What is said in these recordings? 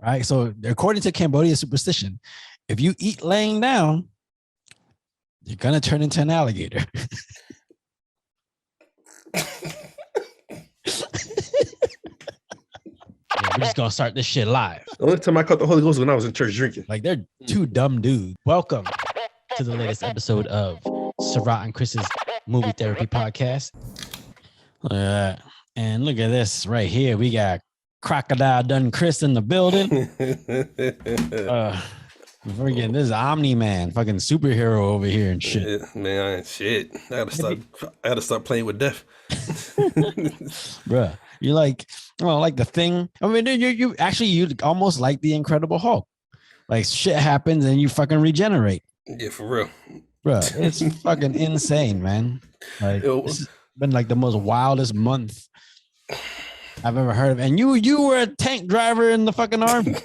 All right. So according to Cambodia superstition, if you eat laying down, you're gonna turn into an alligator. We're just gonna start this shit live. The only time I caught the Holy Ghost was when I was in church drinking. Like they're two dumb dudes. Welcome to the latest episode of Sarat and Chris's Movie Therapy Podcast. And look at this right here. We got Crocodile Dun Chris in the building. We're getting this Omni-Man, fucking superhero over here and shit. Man, shit. I gotta start playing with death. Bruh, you like, like the Thing. I mean, you almost like the Incredible Hulk. Like shit happens and you fucking regenerate. Yeah, for real. Bruh, it's fucking insane, man. Like this has been like the most wildest month I've ever heard of. And you were a tank driver in the fucking army.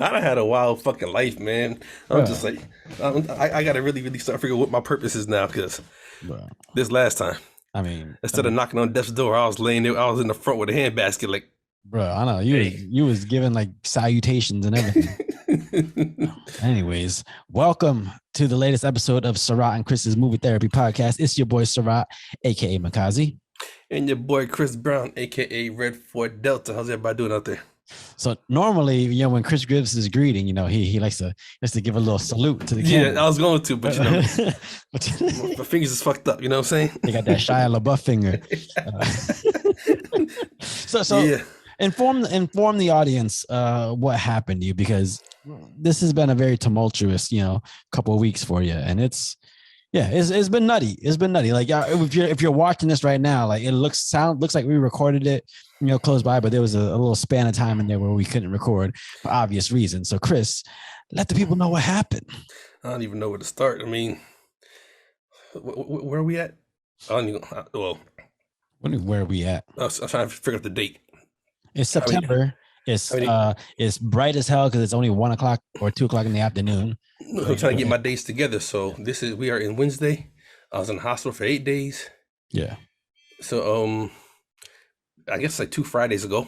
I done had a wild fucking life, man. I'm just like, I gotta really start figuring what my purpose is now, because this last time, instead of knocking on death's door, I was laying there, I was in the front with a handbasket, like, bro, I know you was giving like salutations and everything. Anyways, welcome to the latest episode of Sarat and Chris's Movie Therapy Podcast. It's your boy Sarat, aka Makazi, and your boy Chris Brown, aka Red Fort Delta. How's everybody doing out there? So normally, when Chris gives his greeting, he likes to give a little salute to the camera. Yeah, I was going to, but my fingers is fucked up. You know what I'm saying? They got that Shia LaBeouf finger. So yeah. Inform the audience what happened to you, because this has been a very tumultuous, couple of weeks for you, and it's been nutty. It's been nutty. Like if you're watching this right now, like it looks like we recorded it, close by, but there was a little span of time in there where we couldn't record for obvious reasons. So Chris, let the people know what happened. I don't even know where to start. I mean, where are we at? I don't even. Where are we at? I was trying to figure out the date. It's September. It's bright as hell because it's only 1 o'clock or 2 o'clock in the afternoon. I'm trying to get my days together. So we are in Wednesday. I was in the hospital for 8 days. Yeah. So I guess like 2 Fridays ago.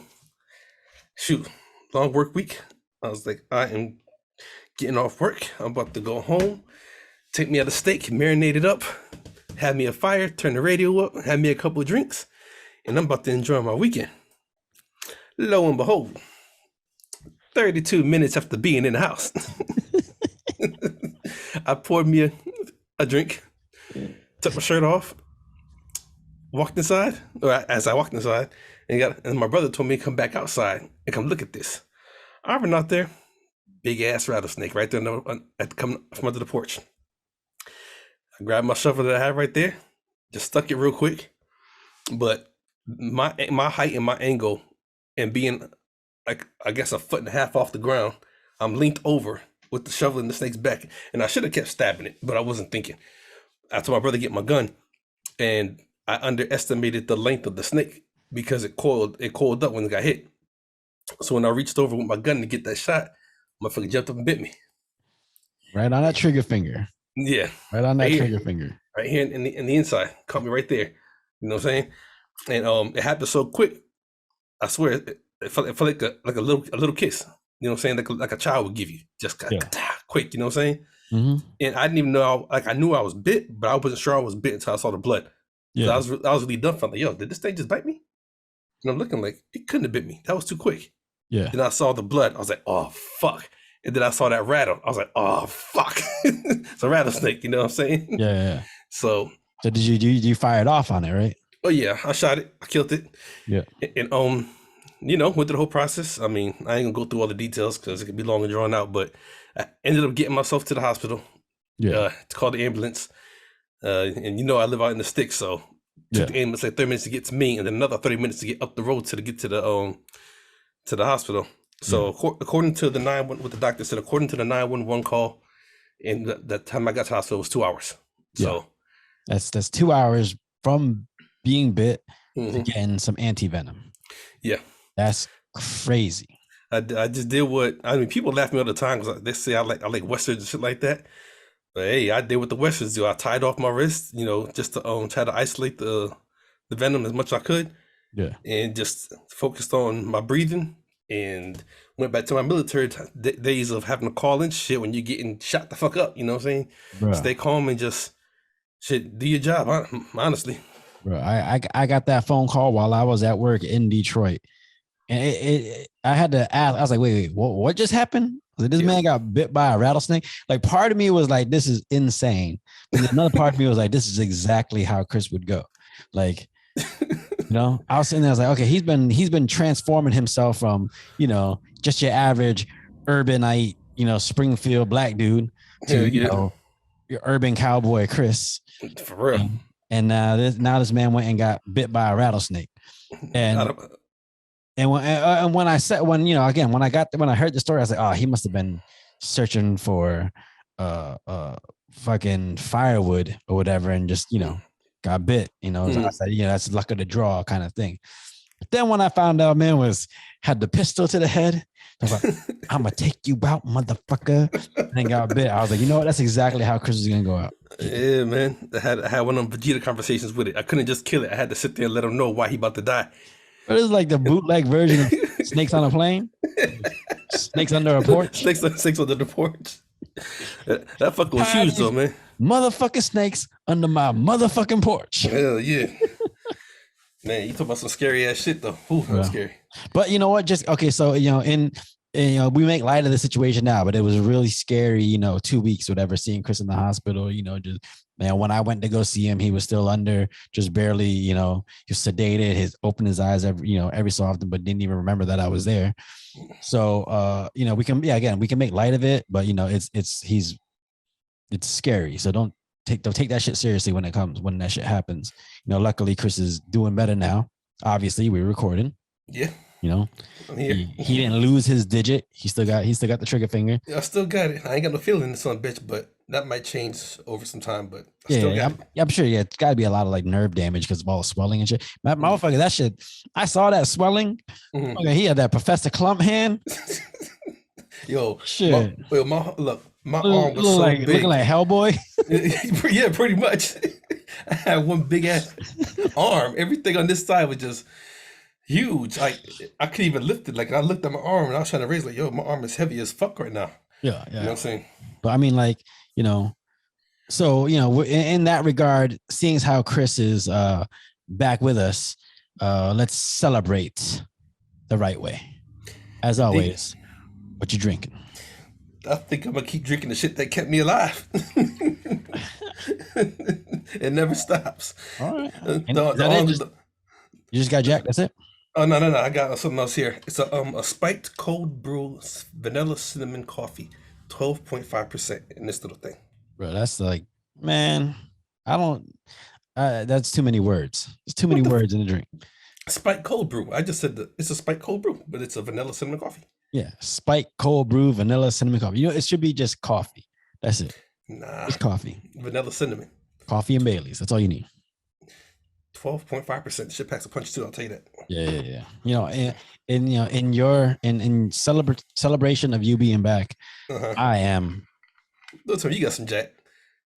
Shoot, long work week. I was like, I am getting off work. I'm about to go home. Take me out a steak, marinate it up, have me a fire, turn the radio up, have me a couple of drinks, and I'm about to enjoy my weekend. Lo and behold, 32 minutes after being in the house, I poured me a drink, took my shirt off, walked inside, or as I walked inside, and my brother told me to come back outside and come look at this. I went out there, big ass rattlesnake right there coming from under the porch. I grabbed my shovel that I had right there, just stuck it real quick, but my height and my angle, and being like, I guess, 1.5 feet off the ground, I'm leaned over with the shovel in the snake's back. And I should have kept stabbing it, but I wasn't thinking. I told my brother to get my gun, and I underestimated the length of the snake because it coiled up when it got hit. So when I reached over with my gun to get that shot, motherfucker jumped up and bit me. Right on that trigger finger. Yeah. Right on that trigger finger. Right here in the inside. Caught me right there. You know what I'm saying? And it happened so quick. I swear, it felt like a little kiss. You know what I'm saying? Like a child would give you. Just quick. You know what I'm saying? Mm-hmm. And I didn't even know. I knew I was bit, but I wasn't sure I was bit until I saw the blood. Yeah. I was really dumbfounded. Like, yo, did this thing just bite me? And I'm looking like it couldn't have bit me. That was too quick. Yeah. Then I saw the blood. I was like, oh fuck. And then I saw that rattle. I was like, oh fuck. It's a rattlesnake. You know what I'm saying? Yeah. So did you fire it off on it, right? Oh yeah, I shot it. I killed it. Yeah. And went through the whole process. I mean, I ain't gonna go through all the details because it could be long and drawn out. But I ended up getting myself to the hospital. Yeah. To call the ambulance. And I live out in the sticks, so took the ambulance like 30 minutes to get to me, and then another 30 minutes to get up the road to get to the hospital. So according to the what the doctor said, according to the 911 call, and that time I got to the hospital was 2 hours. So that's 2 hours from being bit to getting some anti-venom. Yeah. That's crazy. I just did people laugh at me all the time because they say I like westerns and shit like that. But hey, I did what the westerns do. I tied off my wrist, just to try to isolate the venom as much as I could. Yeah. And just focused on my breathing, and went back to my military days of having to call in shit when you're getting shot the fuck up. You know what I'm saying? Bro. Stay calm and just shit, do your job. Honestly, Bro, I got that phone call while I was at work in Detroit, and I had to ask. I was like, wait, what just happened? Like, this man got bit by a rattlesnake. Like, part of me was like, this is insane, but another part of me was like, this is exactly how Chris would go. Like, you know, I was sitting there, I was like, okay, he's been transforming himself from, you know, just your average urbanite, you know, Springfield black dude to you know, your urban cowboy Chris. For real. And now this man went and got bit by a rattlesnake. And when I said, when I heard the story, I was like, oh, he must have been searching for fucking firewood or whatever, and just, you know, got bit. You know, I said, you know, that's luck of the draw kind of thing. But then when I found out man had the pistol to the head, I was like, I'm gonna take you out, motherfucker, and got bit. I was like, you know what? That's exactly how Chris is gonna go out. Yeah, man. I had one of them Vegeta conversations with it. I couldn't just kill it. I had to sit there and let him know why he about to die. But it's like the bootleg version of Snakes on a Plane. Snakes under a porch. Snakes under the porch. That fucker was huge though, man. Motherfucking snakes under my motherfucking porch. Hell yeah. Man, you talk about some scary ass shit though. Ooh, that was scary. But you know what? Just okay. So you know, we make light of the situation now, but it was really scary. You know, 2 weeks, whatever, seeing Chris in the hospital. You know, just man, when I went to go see him, he was still under, just barely. You know, he was sedated. Opened his eyes every so often, but didn't even remember that I was there. So you know, we can make light of it, but you know, it's scary. So don't take that shit seriously when that shit happens. You know, luckily Chris is doing better now. Obviously, we're recording. Yeah. You know, he didn't lose his digit. He still got the trigger finger. Yeah, I still got it. I ain't got no feeling in this son bitch, but that might change over some time. But I still got it. I'm sure. Yeah, it's got to be a lot of like nerve damage because of all the swelling and shit. My motherfucker, that shit. I saw that swelling. Okay, he had that Professor Clump hand. Yo, shit. My arm was so big. Looking like Hellboy. Yeah, pretty much. I had one big ass arm. Everything on this side was just huge. Like I couldn't even lift it. Like I looked at my arm and I was trying to raise. Like, yo, my arm is heavy as fuck right now. Yeah. You know what I'm saying? But I mean, like, you know, so you know, in that regard, seeing as how Chris is back with us, let's celebrate the right way. As always, what you drinking? I think I'm gonna keep drinking the shit that kept me alive. It never stops. All right. You just got Jack. That's it. Oh no! I got something else here. It's a spiked cold brew vanilla cinnamon coffee, 12.5% in this little thing. Bro, that's like, man, I don't. That's too many words. There's too many words in the drink. Spiked cold brew. I just said it's a spiked cold brew, but it's a vanilla cinnamon coffee. Yeah, spiked cold brew vanilla cinnamon coffee. You know, it should be just coffee. That's it. Nah, it's coffee. Vanilla cinnamon. Coffee and Baileys. That's all you need. 12.5%. Shit packs a punch too. I'll tell you that. Yeah. You know, in celebration of you being back, I am. Don't tell me you got some Jack.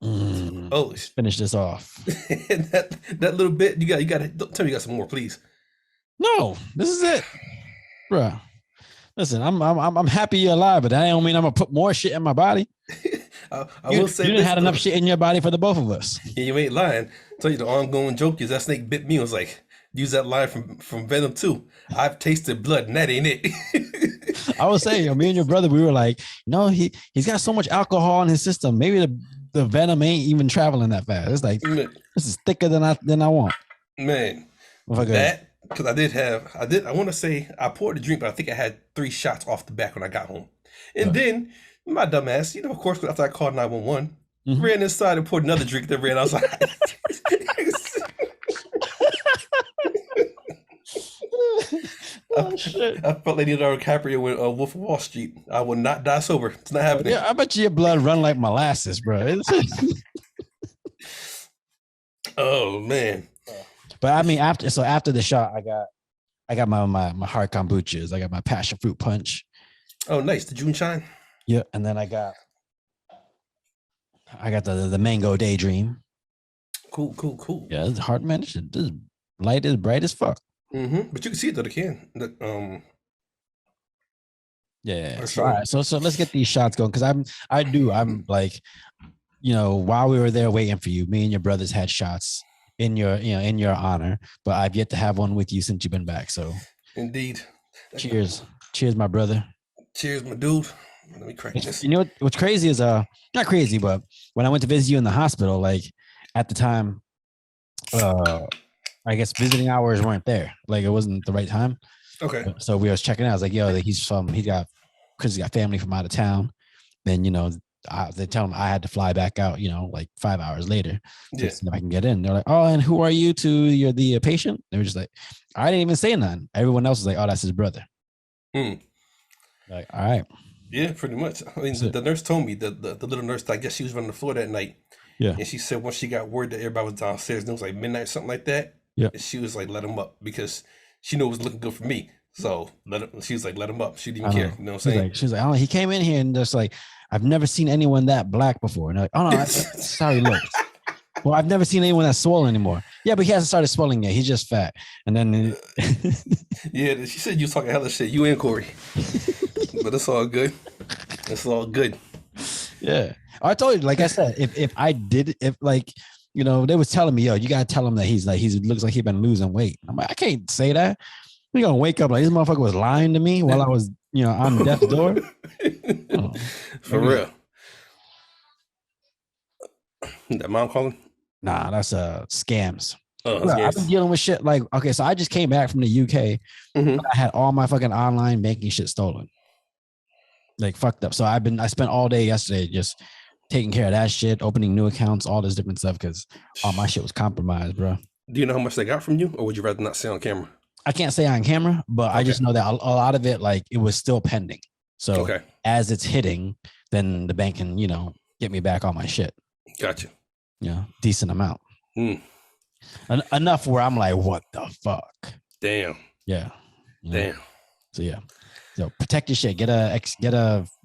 Let's finish this off. And that little bit you got. Don't tell me you got some more, please. No, this is it, bro. Listen, I'm happy you're alive, but that don't mean I'm gonna put more shit in my body. I will say you didn't have enough shit in your body for the both of us. Yeah, you ain't lying. Tell you the ongoing joke is that snake bit me. I was like, use that line from Venom 2. I've tasted blood, and that ain't it. I was saying, me and your brother, we were like, no, he's got so much alcohol in his system. Maybe the venom ain't even traveling that fast. It's like, this is thicker than I want. Man, that because I want to say I poured the drink, but I think I had 3 shots off the back when I got home, and then my dumb ass, you know, of course, after I called 911, ran inside and poured another drink, then ran outside. Shit. I felt like Leonardo DiCaprio with Wolf of Wall Street. I will not die sober. It's not happening. Yeah, I bet your blood run like molasses, bro. Oh man. But I mean, after the shot, I got my hard kombuchas. I got my passion fruit punch. Oh, nice. The June Shine. Yeah, and then I got the mango daydream. Cool. Yeah, it's hard, man. This light is bright as fuck. But you can see it though, the can. Yeah. For So all sure. right. So let's get these shots going because I'm like, while we were there waiting for you, me and your brothers had shots in your honor, but I've yet to have one with you since you've been back. So Indeed. cheers. Cheers, my brother. Cheers, my dude. Let me crack this. What's crazy is not crazy, but when I went to visit you in the hospital, like at the time, I guess visiting hours weren't there. Like it wasn't the right time. Okay. So we was checking out. I was like, yo, he's because he got family from out of town. Then they tell him I had to fly back out. Like 5 hours later to see if I can get in. They're like, oh, and who are you? You're the patient. They were just like, I didn't even say nothing. Everyone else was like, oh, that's his brother. Like, all right. Yeah, pretty much. I mean, the nurse told me the little nurse. I guess she was running the floor that night. Yeah. And she said once she got word that everybody was downstairs, and it was like midnight or something like that. Yeah. And she was like, let him up because she knew it was looking good for me. So she was like, let him up. She didn't care. You know what I'm saying? She was like, oh, he came in here and just like, I've never seen anyone that black before. And they're like, oh no, that's how he looks. Well, I've never seen anyone that's swollen anymore. Yeah, but he hasn't started swelling yet. He's just fat. And then yeah, she said you was talking hella shit. You and Corey. But it's all good. It's all good. Yeah. I told you, like I said, if they was telling me, yo, you gotta tell him that he looks like he's been losing weight. I'm like, I can't say that. We're gonna wake up like this motherfucker was lying to me while I was, on death's door. Oh, for real. That mom calling? Nah, that's scams. Oh, I've been dealing with shit like, okay, so I just came back from the UK. I had all my fucking online banking shit stolen. Like fucked up. So I spent all day yesterday just taking care of that shit, opening new accounts, all this different stuff because all my shit was compromised, bro. Do you know how much they got from you, or would you rather not say on camera? I can't say on camera, but I just know that a lot of it, like it was still pending. So as it's hitting, then the bank can, get me back all my shit. Gotcha. Decent amount. Enough where I'm like, what the fuck? Damn. Yeah. Damn. So yeah. So protect your shit. Get a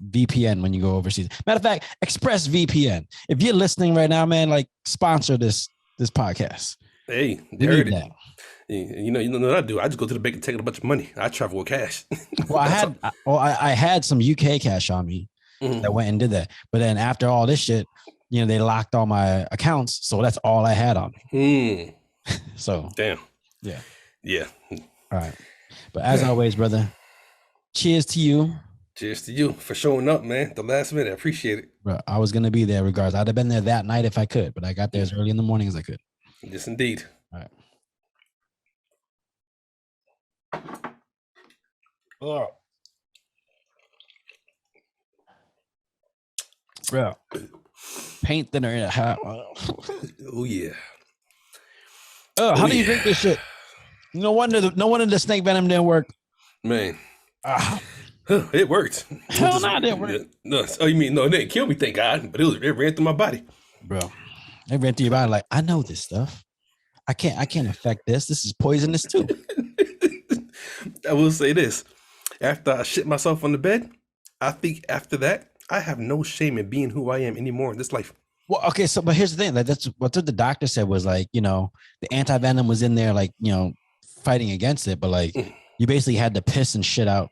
VPN when you go overseas. Matter of fact, ExpressVPN. If you're listening right now, man, like sponsor this podcast. Hey, there it is. You know what I do? I just go to the bank and take a bunch of money. I travel with cash. Well, I had some UK cash on me that went and did that. But then after all this shit, they locked all my accounts, so that's all I had on me. So damn. Yeah. All right. But as always, brother, cheers to you. Cheers to you for showing up, man. The last minute. I appreciate it. Bro, I was gonna be there regardless. I'd have been there that night if I could, but I got there as early in the morning as I could. Yes, indeed. All right. Oh. Bro. Paint thinner in a hat. Oh yeah. How do you drink this shit? No wonder the snake venom didn't work. Man. It worked. Hell no, it didn't work. No, you mean it didn't kill me, thank God. But it ran through my body. Bro. It ran through your body like, I know this stuff. I can't affect this. This is poisonous too. I will say this. After I shit myself on the bed, I think after that, I have no shame in being who I am anymore in this life. Well, okay, but here's the thing. Like that's what the doctor said was like, the anti-venom was in there, like, fighting against it, but like you basically had to piss and shit out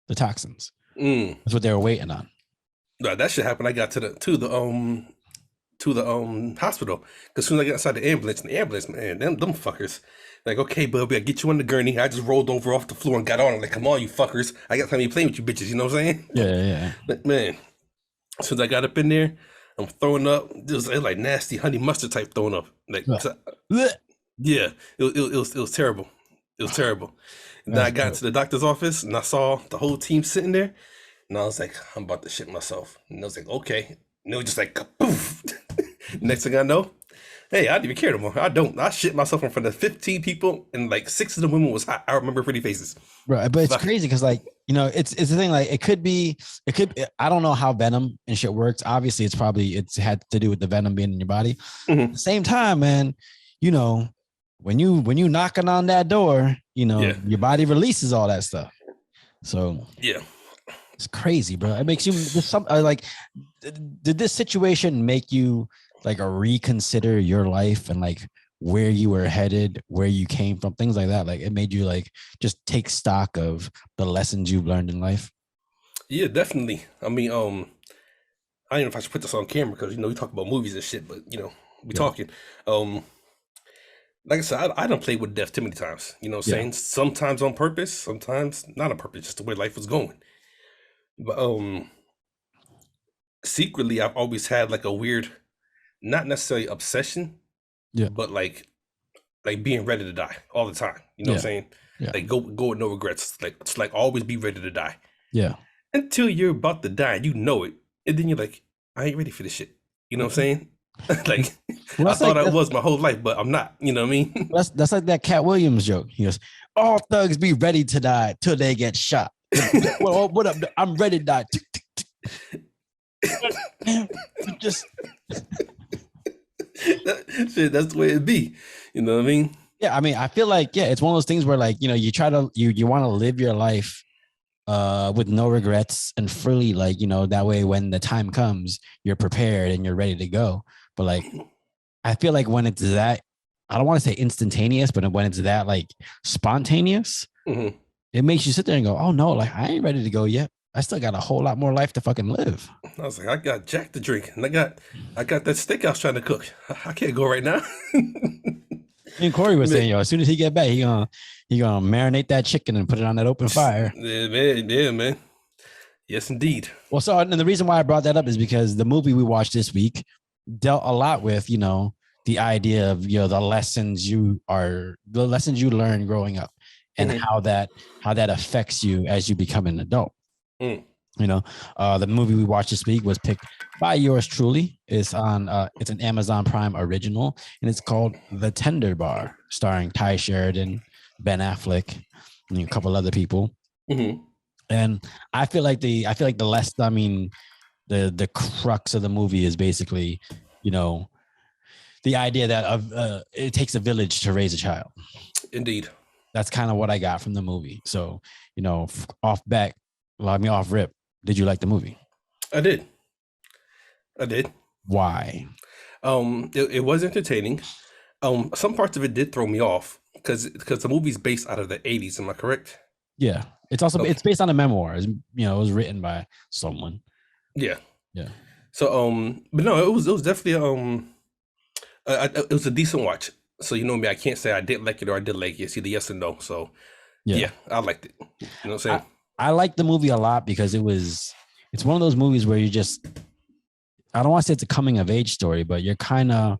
the toxins. That's what they were waiting on. No, that shit happened. I got to the hospital because as soon as I got inside the ambulance, man, them fuckers. Like, okay, bub, I get you on the gurney. I just rolled over off the floor and got on. I'm like, come on, you fuckers. I got time to be playing with you bitches. You know what I'm saying? Yeah. But man, as soon as I got up in there, I'm throwing up. It was like nasty honey mustard type throwing up. Like, yeah, it was terrible. It was terrible. And then I got to the doctor's office and I saw the whole team sitting there. And I was like, I'm about to shit myself. And I was like, okay. And it was just like, poof. Next thing I know, hey, I don't even care no more. I don't. I shit myself in front of 15 people, and like 6 of the women was hot. I remember pretty faces. Right, but it's crazy because like, it's the thing. Like, it could be. I don't know how venom and shit works. Obviously, it's had to do with the venom being in your body. At the same time, man, when you knocking on that door, your body releases all that stuff. So yeah. It's crazy, bro. It makes you like. Did this situation make you like reconsider your life and like where you were headed, where you came from, things like that? Like it made you like just take stock of the lessons you've learned in life. Yeah, definitely. I mean, I don't know if I should put this on camera because we talk about movies and shit, but we Yeah. talking. Um, like I said, I don't play with death too many times. You know what I'm Yeah. saying? Sometimes on purpose, sometimes not on purpose, just the way life was going. But secretly I've always had like a weird, not necessarily obsession, Yeah. but like being ready to die all the time. You know what I'm Yeah. saying? Yeah. Like go with no regrets. Like it's like always be ready to die. Yeah. Until you're about to die, you know it. And then you're like, I ain't ready for this shit. You know what I'm Mhm. saying? Like Well, I that's thought like I was my whole life, but I'm not. You know what I mean? that's like that Cat Williams joke. He goes, "All thugs be ready to die till they get shot." Well, what up? I'm ready to die. Just Shit, that's the way it be. You know what I mean? yeah. I mean, I feel like it's one of those things where like you try to you want to live your life with no regrets and freely, like that way when the time comes you're prepared and you're ready to go. But like I feel like when it's that, I don't want to say instantaneous, but when it's that like spontaneous, Hmm. it makes you sit there and go, oh no, like I ain't ready to go yet. I still got a whole lot more life to fucking live. I was like, I got Jack to drink, and I got that steak I was trying to cook. I can't go right now. Me and Corey was Man, saying, as soon as he get back, he gonna marinate that chicken and put it on that open fire. yeah, man. Yes, indeed. Well, so and the reason why I brought that up is because the movie we watched this week dealt a lot with the idea of the lessons you learn growing up and Hmm. how that affects you as you become an adult. Mm. The movie we watched this week was picked by yours truly. It's an Amazon Prime original, and it's called The Tender Bar, starring Ty Sheridan, Ben Affleck, and a couple other people. Hmm. And I feel like the crux of the movie is basically, you know, the idea that it takes a village to raise a child. Indeed. That's kind of what I got from the movie. So, off back, off rip. Did you like the movie? I did. I did. Why? It was entertaining. Some parts of it did throw me off because the movie's based out of the '80s. Am I correct? Yeah, it's Okay. based on a memoir. It was written by someone. Yeah. Yeah, So but no, it was definitely it was a decent watch. So you know me, I can't say I did like it or I did like it. It's either yes or no. So yeah. yeah, I liked it. You know what I'm I saying? I like the movie a lot because it's one of those movies where I don't want to say it's a coming of age story, but you're kind of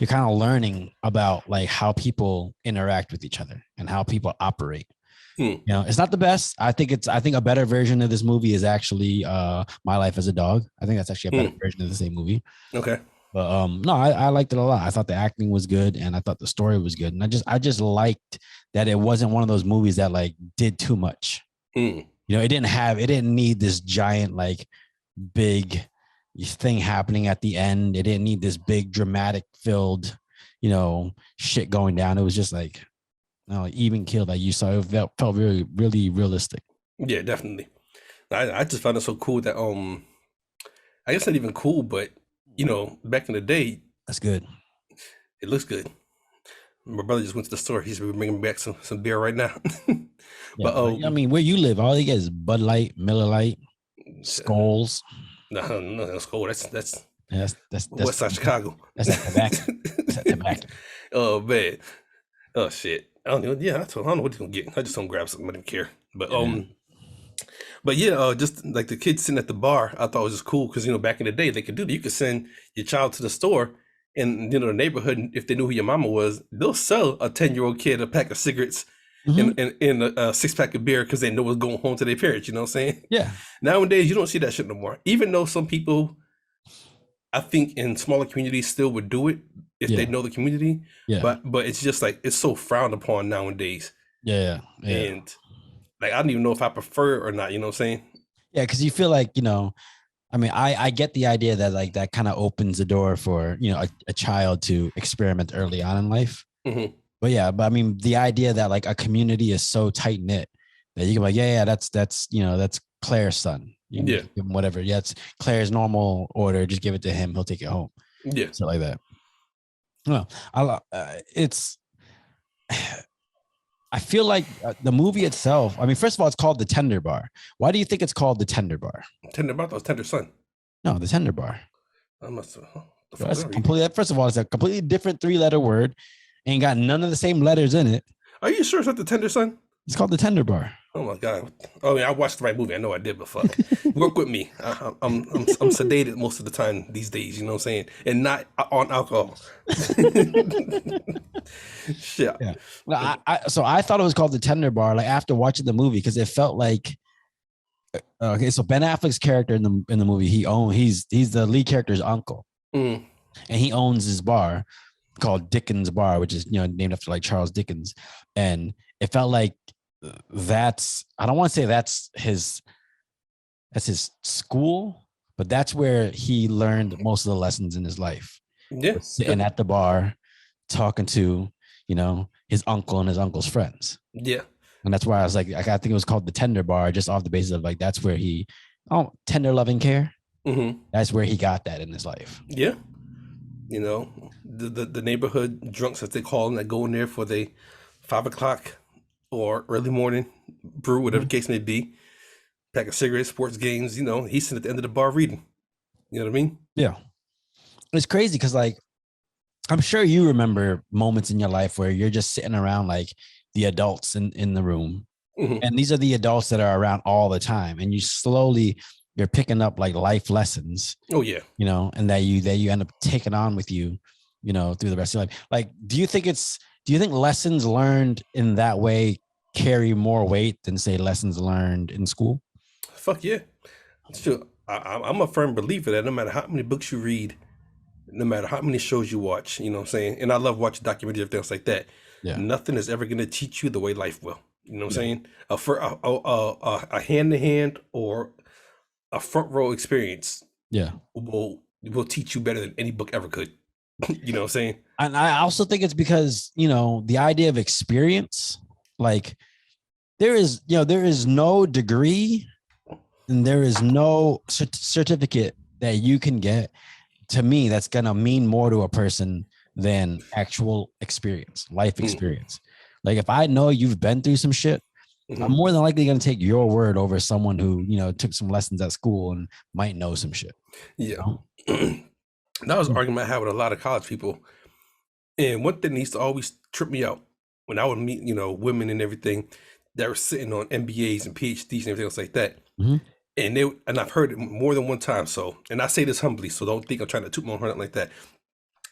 learning about like how people interact with each other and how people operate. Hmm. It's not the best. I think a better version of this movie is actually My Life as a Dog. I think that's actually a better Hmm. version of the same movie. Okay. But no, I liked it a lot. I thought the acting was good and I thought the story was good. And I just liked that it wasn't one of those movies that like did too much. Hmm. It didn't need this giant like big thing happening at the end. It didn't need this big dramatic filled, shit going down. It was just like even kill that you saw. It felt really, really realistic. Yeah, definitely. I just found it so cool that I guess not even cool, but back in the day, That's good. it looks good. My brother just went to the store. He's bringing me back some beer right now. Yeah, But but I mean, where you live, all you get is Bud Light, Miller Light, Skulls. no, no, that's cool. That's Yeah, that's West Side Chicago. that's that tobacco. That's that tobacco. Oh man. Oh shit. I don't know. Yeah, I don't know what he's gonna get. I just don't grab something. I don't care. But Yeah, yeah, just like the kids sitting at the bar, I thought it was just cool because back in the day they could do that. You could send your child to the store, and the neighborhood, if they knew who your mama was, they'll sell a 10-year-old kid a pack of cigarettes hmm and a 6-pack of beer because they know what's going home to their parents. You know what I'm saying? yeah, Nowadays, you don't see that shit no more. Even though some people, I think, in smaller communities still would do it if they yeah, know the community, yeah, but it's just like it's so frowned upon nowadays, yeah, yeah. and like I don't even know if I prefer it or not. You know what I'm saying? Yeah, because you feel like I mean, I get the idea that like that kind of opens the door for a child to experiment early on in life. Hmm. But I mean, the idea that like a community is so tight knit that you can be like, yeah, that's Claire's son. You can Yeah, just give him whatever. Yeah, it's Claire's normal order. Just give it to him. He'll take it home. yeah. So like that. Well, it's I feel like the movie itself. I mean, first of all, it's called The Tender Bar. Why do you think it's called The Tender Bar? Tender Bar, that was Tender Son. No, The Tender Bar. I must have. That's completely. First of all, it's a completely different 3-letter word. Ain't got none of the same letters in it. Are you sure it's not The Tender Son? It's called The Tender Bar. Oh my god! Oh yeah, I watched the right movie. I know I did, but fuck, work with me. I'm sedated most of the time these days. You know what I'm saying, and not on alcohol. Shit. Yeah. Well, so I thought it was called The Tender Bar. Like after watching the movie, because it felt like. Okay, so Ben Affleck's character in the movie, he's the lead character's uncle, and he owns this bar called Dickens Bar, which is named after like Charles Dickens, and it felt like I don't want to say that's his school, but that's where he learned most of the lessons in his life. Yeah, sitting at the bar, talking to his uncle and his uncle's friends. Yeah. And that's why I was like, I think it was called The Tender Bar, just off the basis of like, that's where tender loving care. Mm-hmm. That's where he got that in his life. Yeah. The neighborhood drunks, as they call them, that go in there for the 5 o'clock or early morning brew, whatever case may be, pack of cigarettes, sports games, he's sitting at the end of the bar reading. You know what I mean? Yeah. It's crazy because like, I'm sure you remember moments in your life where you're just sitting around like the adults in the room. Mm-hmm. And these are the adults that are around all the time. And you're picking up like life lessons. Oh yeah. And that you end up taking on with you, through the rest of your life. Like, do you think lessons learned in that way carry more weight than say lessons learned in school? Fuck yeah. Sure. I'm a firm believer that no matter how many books you read, no matter how many shows you watch, you know what I'm saying? And I love watching documentaries and things like that. Yeah. Nothing is ever going to teach you the way life will. You know what I'm saying? A hand-to-hand or a front row experience will teach you better than any book ever could. You know what I'm saying? And I also think it's because, the idea of experience, like there is no degree and there is no certificate that you can get, to me, that's going to mean more to a person than actual experience, life experience. Like if I know you've been through some shit, I'm more than likely going to take your word over someone who, took some lessons at school and might know some shit. Yeah. That was an argument I had with a lot of college people. And one thing that used to always trip me out when I would meet, women and everything that were sitting on MBAs and PhDs and everything else like that. Mm-hmm. And I've heard it more than one time. So, and I say this humbly, so don't think I'm trying to toot my horn like that.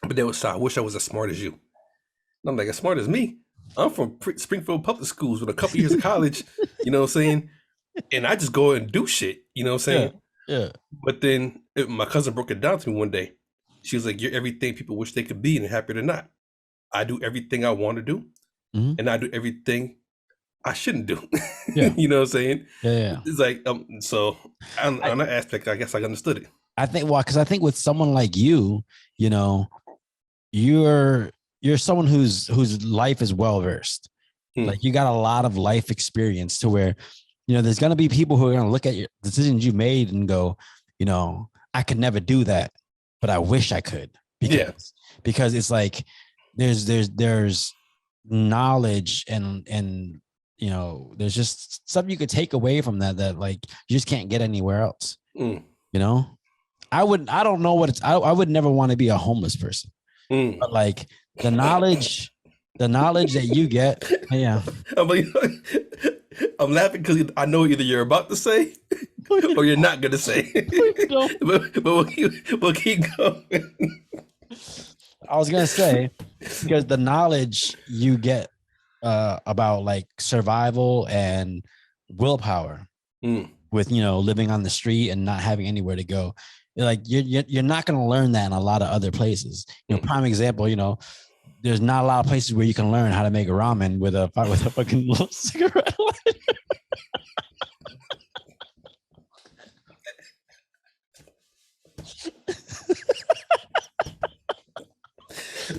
But they would say, I wish I was as smart as you. And I'm like, as smart as me? I'm from Springfield Public Schools with a couple years of college, you know what I'm saying? And I just go and do shit, you know what I'm saying? Yeah. But then my cousin broke it down to me one day. She was like, you're everything people wish they could be and happier than not. I do everything I want to do, and I do everything I shouldn't do. Yeah. You know what I'm saying? Yeah. It's like, so on that aspect, I guess I understood it. I think, because I think with someone like you, you're someone whose life is well versed. Like you got a lot of life experience to where, there's going to be people who are going to look at your decisions you made and go, I could never do that, but I wish I could. Because it's like, there's knowledge and there's just something you could take away from that like you just can't get anywhere else. I don't know what I would never want to be a homeless person, but like the knowledge that you get. Yeah. I'm laughing because I know either you're about to say or you're not going to say, but we'll keep going. I was going to say, because the knowledge you get about like survival and willpower with, living on the street and not having anywhere to go. Like you're not going to learn that in a lot of other places. Prime example, there's not a lot of places where you can learn how to make a ramen with a fucking little cigarette lighter.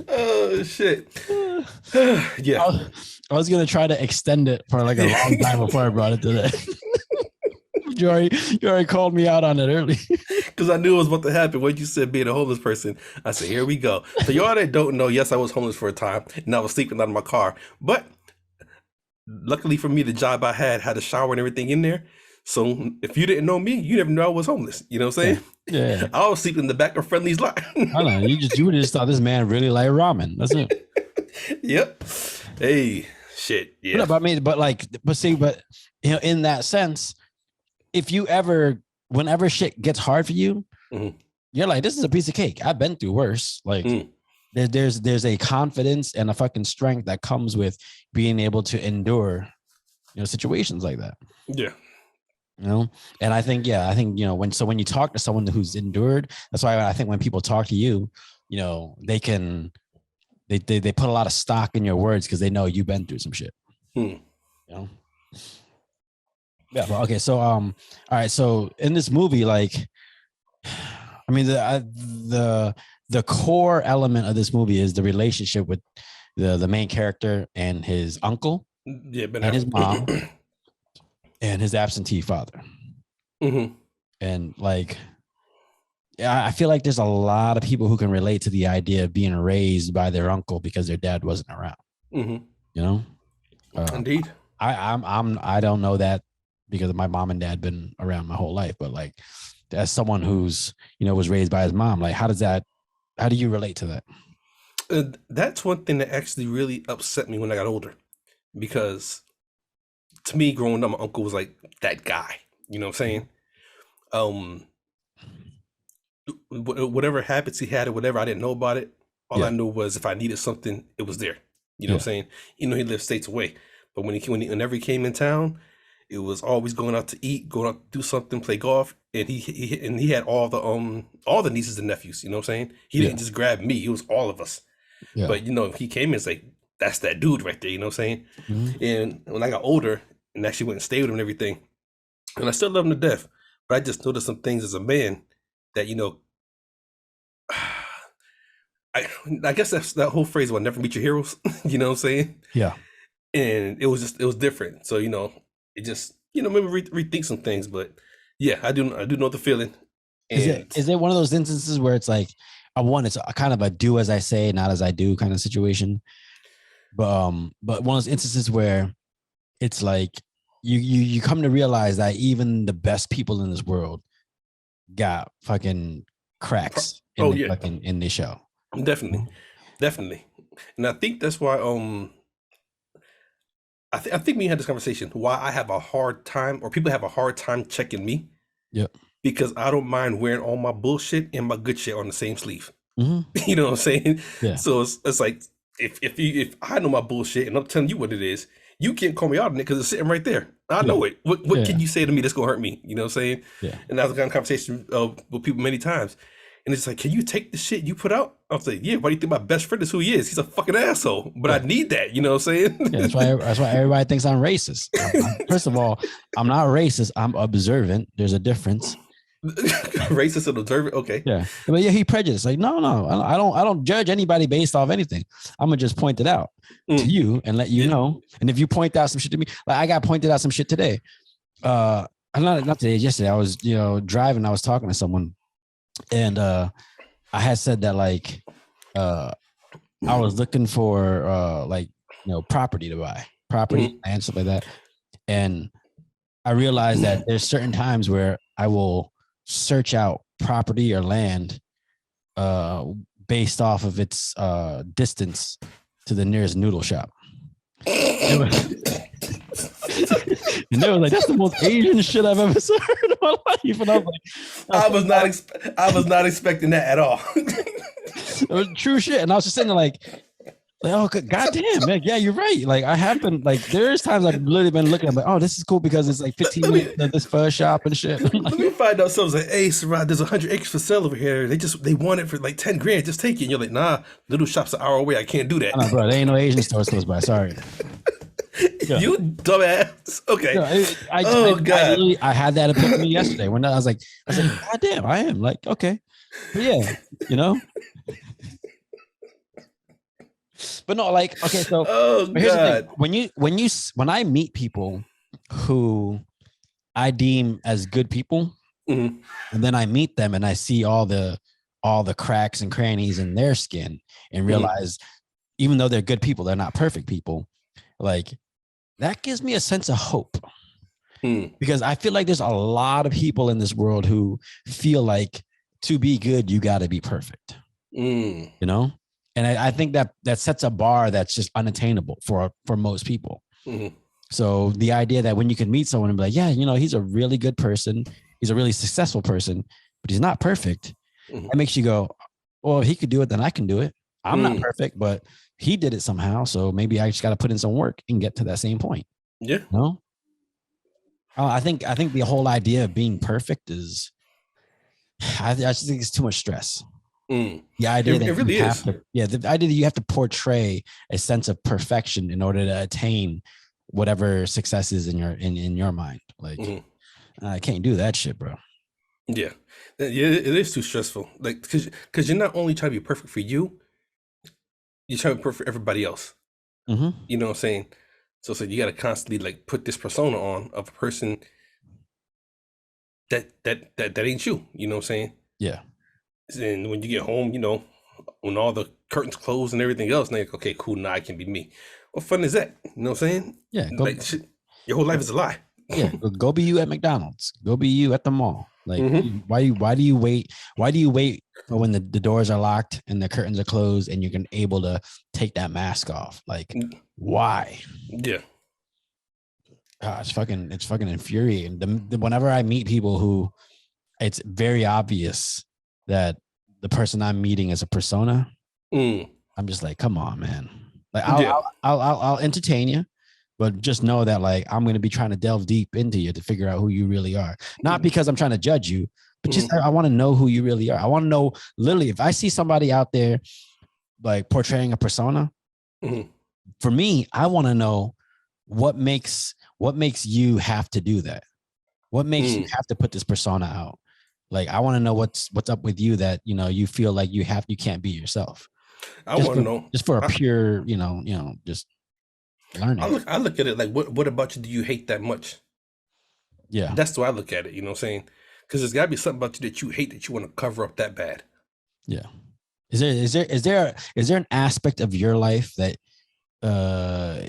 Oh shit. Yeah. I was gonna try to extend it for like a long time before I brought it today. You already called me out on it early. Because I knew it was about to happen when you said being a homeless person. I said, here we go. So y'all that don't know, yes, I was homeless for a time and I was sleeping out of my car. But luckily for me, the job I had a shower and everything in there. So if you didn't know me, you never knew I was homeless. You know what I'm saying? Yeah. I was sleeping in the back of Friendly's lot. I don't know. You would just thought this man really like ramen. That's it. Yep. Hey, shit. Yeah. But I mean, but in that sense, if you ever, whenever shit gets hard for you, you're like, this is a piece of cake. I've been through worse. Like there's a confidence and a fucking strength that comes with being able to endure, situations like that. Yeah. And I think, when you talk to someone who's endured, that's why I think when people talk to you, they put a lot of stock in your words because they know you've been through some shit. Yeah. But okay. So, all right. So in this movie, like, I mean, the core element of this movie is the relationship with the main character and his uncle, and his mom, and his absentee father. And like, I feel like there's a lot of people who can relate to the idea of being raised by their uncle because their dad wasn't around. Indeed. I don't know that because my mom and dad been around my whole life, but like, as someone who's was raised by his mom, like how do you relate to that? That's one thing that actually really upset me when I got older, because to me, growing up, my uncle was like that guy. You know what I'm saying? Whatever habits he had or whatever, I didn't know about it. All I knew was if I needed something, it was there. You know what I'm saying? He lived states away, but whenever he came in town, it was always going out to eat, going out to do something, play golf, and he had all the nieces and nephews. You know what I'm saying? He didn't just grab me; it was all of us. Yeah. But he came in, it's like, that's that dude right there. You know what I'm saying? And when I got older and actually went and stayed with him and everything, and I still love him to death, but I just noticed some things as a man that I guess that's that whole phrase about never meet your heroes. You know what I'm saying? Yeah. And it was different. So it just made me rethink some things. But yeah, I do know the feeling. And is it one of those instances where it's like it's a kind of a do as I say, not as I do kind of situation? But one of those instances where it's like you come to realize that even the best people in this world got fucking cracks in the show. Definitely. And I think that's why I think we had this conversation why I have a hard time, or people have a hard time checking me. Yeah. Because I don't mind wearing all my bullshit and my good shit on the same sleeve. Mm-hmm. You know what I'm saying? Yeah. So it's like if I know my bullshit and I'm telling you what it is, you can't call me out on it because it's sitting right there. I know it. What can you say to me that's gonna hurt me? You know what I'm saying? Yeah. And that was the kind of conversation with people many times. And it's like, can you take the shit you put out? I was like, yeah, why do you think my best friend is who he is? He's a fucking asshole. But I need that, you know what I'm saying? Yeah, that's why everybody thinks I'm racist. First of all, I'm not racist. I'm observant. There's a difference. Racist and observant, okay. Yeah. But yeah, he prejudiced. Like, no, I don't judge anybody based off anything. I'm gonna just point it out to you and let you know. And if you point out some shit to me, like I got pointed out some shit today. Not today, yesterday. I was, driving, I was talking to someone. And I had said that like I was looking for property to buy, and stuff like that. And I realized that there's certain times where I will search out property or land based off of its distance to the nearest noodle shop. And they were like, that's the most Asian shit I've ever heard in my life. And I was like, I was not expecting that at all. It was true shit. And I was just sitting there like, oh, goddamn, man. Yeah, you're right. Like, I have been, like, there's times I've literally been looking, I'm like, oh, this is cool because it's like 15 minutes of this fur shop and shit. Let me find out something. Like, hey, Sarad, there's 100 acres for sale over here. They want it for like 10 grand. Just take it. And you're like, nah, little shop's an hour away. I can't do that. Nah, bro, there ain't no Asian stores close by. Sorry. Yeah. You dumbass. Okay. God. I had that epiphany yesterday when I was like, God damn, I am like, okay. But yeah, But no, like, okay, so here's the thing. When I meet people who I deem as good people, and then I meet them and I see all the cracks and crannies in their skin and realize even though they're good people, they're not perfect people. Like, that gives me a sense of hope. Mm. Because I feel like there's a lot of people in this world who feel like to be good, you got to be perfect, Mm. you know? And I think that sets a bar that's just unattainable for most people. Mm. So the idea that when you can meet someone and be like, yeah, you know, he's a really good person, he's a really successful person, but he's not perfect. Mm. That makes you go, well, if he could do it, then I can do it. I'm not perfect, but he did it somehow. So maybe I just got to put in some work and get to that same point. Yeah. No? I think the whole idea of being perfect is, I just think it's too much stress. Mm. The idea It that really you have is. to, the idea that you have to portray a sense of perfection in order to attain whatever success is in your mind. Like, I can't do that shit, bro. Yeah. Yeah, it is too stressful. Like, because you're not only trying to be perfect for you, you're trying to be perfect for everybody else. Mm-hmm. You know what I'm saying? So you got to constantly like put this persona on of a person that ain't you. You know what I'm saying? Yeah. And when you get home, when all the curtains close and everything else, now you're like, okay, cool, now I can be me. What fun is that? You know what I'm saying? Yeah. Like, shit, your whole life is a lie. Yeah. Go be you at McDonald's. Go be you at the mall. Like, Mm-hmm. why do you wait? Why do you wait for when the doors are locked and the curtains are closed and you're able to take that mask off? Like, why? Yeah. It's fucking infuriating. Whenever I meet people who it's very obvious that the person I'm meeting is a persona, I'm just like, come on, man. Like, I'll entertain you, but just know that like I'm going to be trying to delve deep into you to figure out who you really are. Not because I'm trying to judge you, but just I want to know who you really are. I want to know literally if I see somebody out there like portraying a persona. For me, I want to know what makes you have to do that. What makes you have to put this persona out? Like, I want to know what's up with you that, you feel like you can't be yourself. I want to know just for a pure, just learning. I look at it like, what about you do you hate that much? Yeah. That's the way I look at it, you know what I'm saying? Because there's got to be something about you that you hate that you want to cover up that bad. Yeah. Is there an aspect of your life that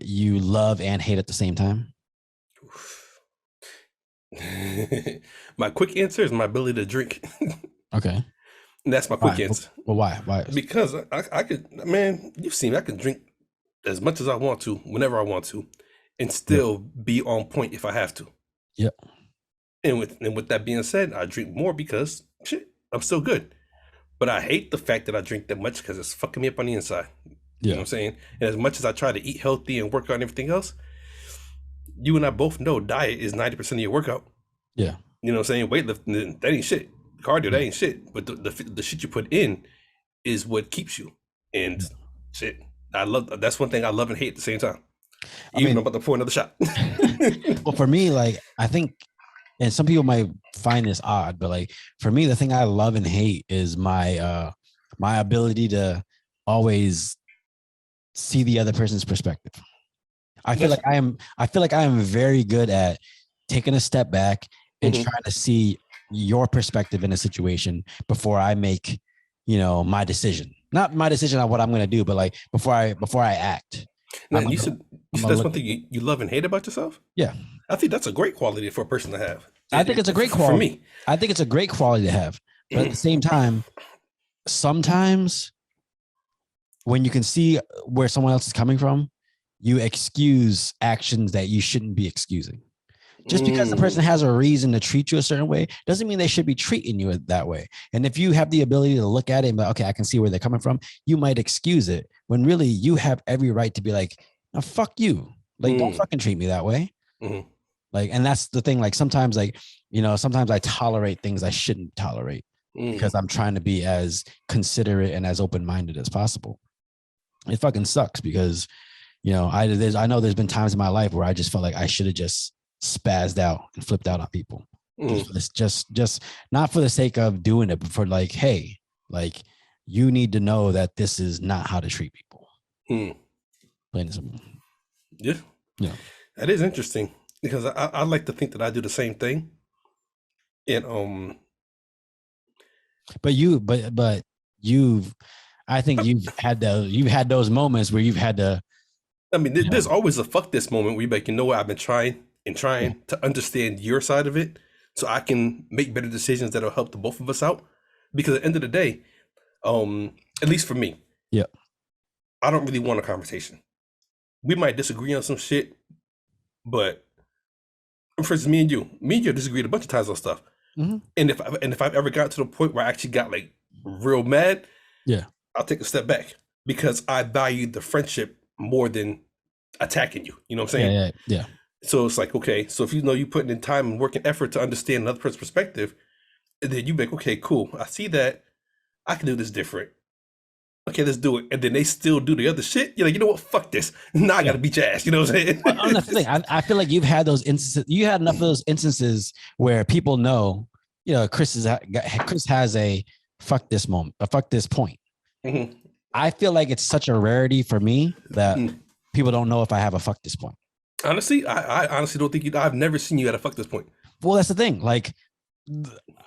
you love and hate at the same time? My quick answer is my ability to drink. Okay. And that's my quick answer. Well, why? Because I could, man, you've seen me, I can drink as much as I want to, whenever I want to, and still be on point if I have to. Yep. And with that being said, I drink more because shit, I'm still good. But I hate the fact that I drink that much because it's fucking me up on the inside. You know what I'm saying? And as much as I try to eat healthy and work on everything else, you and I both know diet is 90% of your workout. Yeah. You know what I'm saying? Weightlifting, that ain't shit. Cardio, that ain't shit. But the shit you put in is what keeps you. And shit, that's one thing I love and hate at the same time. Even I'm about to pour another shot. Well, for me, like, I think, and some people might find this odd, but like for me, the thing I love and hate is my ability to always see the other person's perspective. I feel like I am very good at taking a step back and trying to see your perspective in a situation before I make, my decision. Not my decision on what I'm going to do, but like before I act. Now, you said that's one thing you love and hate about yourself? Yeah. I think that's a great quality for a person to have. I think it's a great quality. For me. I think it's a great quality to have. But at the same time, sometimes when you can see where someone else is coming from, you excuse actions that you shouldn't be excusing. Just because the person has a reason to treat you a certain way doesn't mean they should be treating you that way. And if you have the ability to look at it and be like, okay, I can see where they're coming from, you might excuse it when really you have every right to be like, no, fuck you. Like, don't fucking treat me that way. Like, and that's the thing. Like sometimes sometimes I tolerate things I shouldn't tolerate because I'm trying to be as considerate and as open-minded as possible. It fucking sucks because, I know there's been times in my life where I just felt like I should have just spazzed out and flipped out on people. Just not for the sake of doing it, but for like, hey, like you need to know that this is not how to treat people. Plain and simple. Yeah. That is interesting because I like to think that I do the same thing. And but I think you've had those moments where you've had to I mean, You there's know? always a fuck this moment where you're like, you know what? I've been trying and Yeah. trying to understand your side of it so I can make better decisions that'll help the both of us out. Because at the end of the day, at least for me, Yeah. I don't really want a conversation. We might disagree on some shit, but for instance, me and you disagreed a bunch of times on stuff. Hmm. And if I've ever got to the point where I actually got like real mad, Yeah. I'll take a step back because I value the friendship more than attacking you. You know what I'm Yeah. saying? Yeah. Yeah. So it's like, okay, so if you know you putting in time and work and effort to understand another person's perspective, and then you make, okay, cool, I see that I can do this different. Okay, let's do it. And then they still do the other shit. You're like, you know what? Fuck this. Now I Yeah. gotta beat your ass. You know what I'm saying? Well, and that's the thing. I feel like you've had those instances. You had enough of those instances where people know, you know, Chris has a fuck this moment, a fuck this point. Mhm. I feel like it's such a rarity for me that Mhm. people don't know if I have a fuck this point. Honestly, I honestly don't think you. I've never seen you at a fuck this point. Well, that's the thing. Like,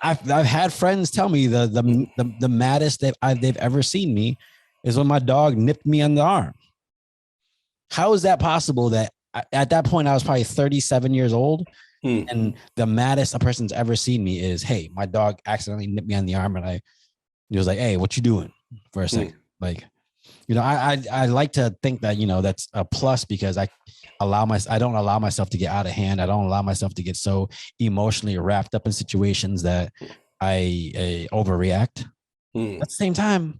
I've had friends tell me the maddest they've ever seen me is when my dog nipped me on the arm. How is that possible? That at that point I was probably 37 years old, Hmm. and the maddest a person's ever seen me is, hey, my dog accidentally nipped me on the arm, and he was like, hey, what you doing for a second? Like, you know, I like to think that, you know, that's a plus because I don't allow myself to get out of hand. I don't allow myself to get so emotionally wrapped up in situations that I overreact. Hmm. At the same time,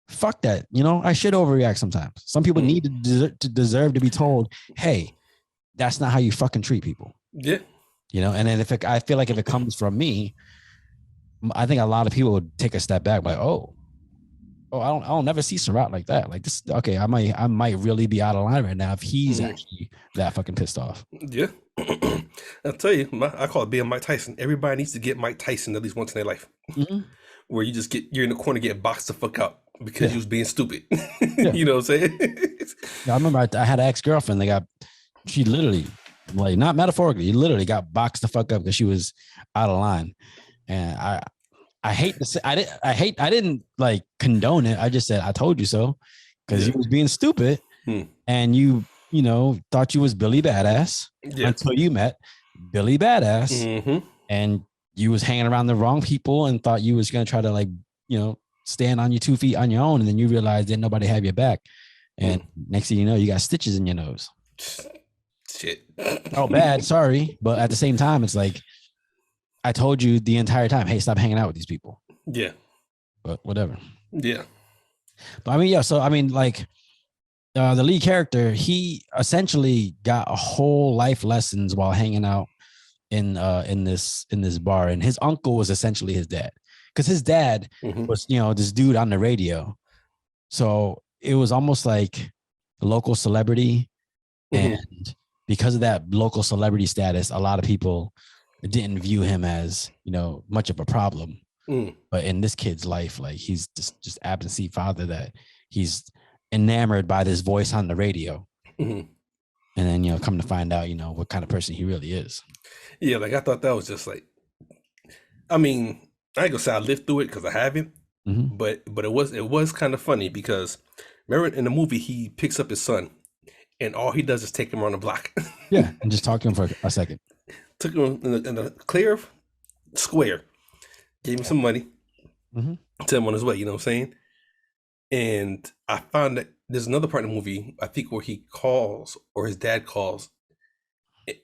fuck that. You know, I should overreact sometimes. Some people need to deserve to be told, hey, that's not how you fucking treat people. Yeah. You know, and then I feel like if it comes from me, I think a lot of people would take a step back, like, oh, I'll never see Surratt like that. Like this, okay, I might really be out of line right now if he's actually that fucking pissed off. Yeah. I'll tell you, I call it being Mike Tyson. Everybody needs to get Mike Tyson at least once in their life, Mm-hmm. where you're in the corner getting boxed the fuck out because Yeah. you was being stupid. Yeah. You know what I'm saying? I remember I had an ex-girlfriend. She literally, like, not metaphorically, literally got boxed the fuck up because she was out of line. And I hate to say, I didn't like condone it. I just said, I told you so, because you was being stupid. And you know, thought you was Billy Badass until you met Billy Badass. And you was hanging around the wrong people and thought you was going to try to, like, you know, stand on your 2 feet on your own. And then you realized didn't nobody have your back. And next thing you know, you got stitches in your nose. Shit. Oh, bad. Sorry. But at the same time, it's like, I told you the entire time, hey, stop hanging out with these people. Yeah. But whatever. Yeah. But I mean, yeah. So, I mean, like, the lead character, he essentially got a whole life lessons while hanging out in this bar. And his uncle was essentially his dad. Because his dad was, you know, this dude on the radio. So it was almost like a local celebrity. And because of that local celebrity status, a lot of people didn't view him as, you know, much of a problem. But in this kid's life, like, he's just absentee father that he's enamored by this voice on the radio. And then, you know, come to find out, you know, what kind of person he really is. Yeah, like, I thought that was just like, I mean, I ain't gonna say I lived through it because I haven't, but it was kind of funny because remember in the movie he picks up his son and all he does is take him around the block. Yeah, and just talk to him for a second. Took him in a clear square, gave him some money, sent him on his way. You know what I'm saying? And I found that there's another part in the movie, I think, where he calls or his dad calls,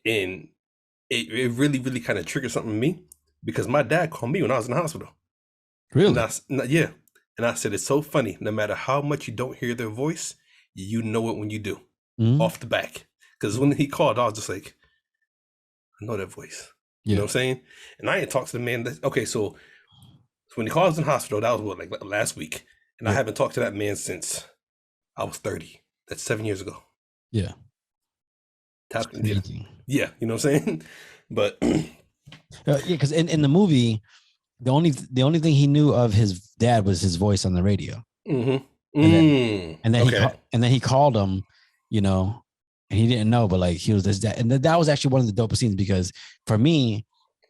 and it really, really kind of triggered something in me because my dad called me when I was in the hospital. Really? Yeah. And I said, it's so funny. No matter how much you don't hear their voice, you know it when you do, off the back. Because when he called, I was just like, I know that voice. You know what I'm saying? And I ain't talked to the man. Okay, so when he called us in the hospital, that was what, like last week. And I haven't talked to that man since I was 30. That's 7 years ago. Yeah. Yeah, you know what I'm saying? But yeah, because in the movie, the only thing he knew of his dad was his voice on the radio. And then he called him, you know, and he didn't know, but like he was his dad. And that was actually one of the dopest scenes because for me,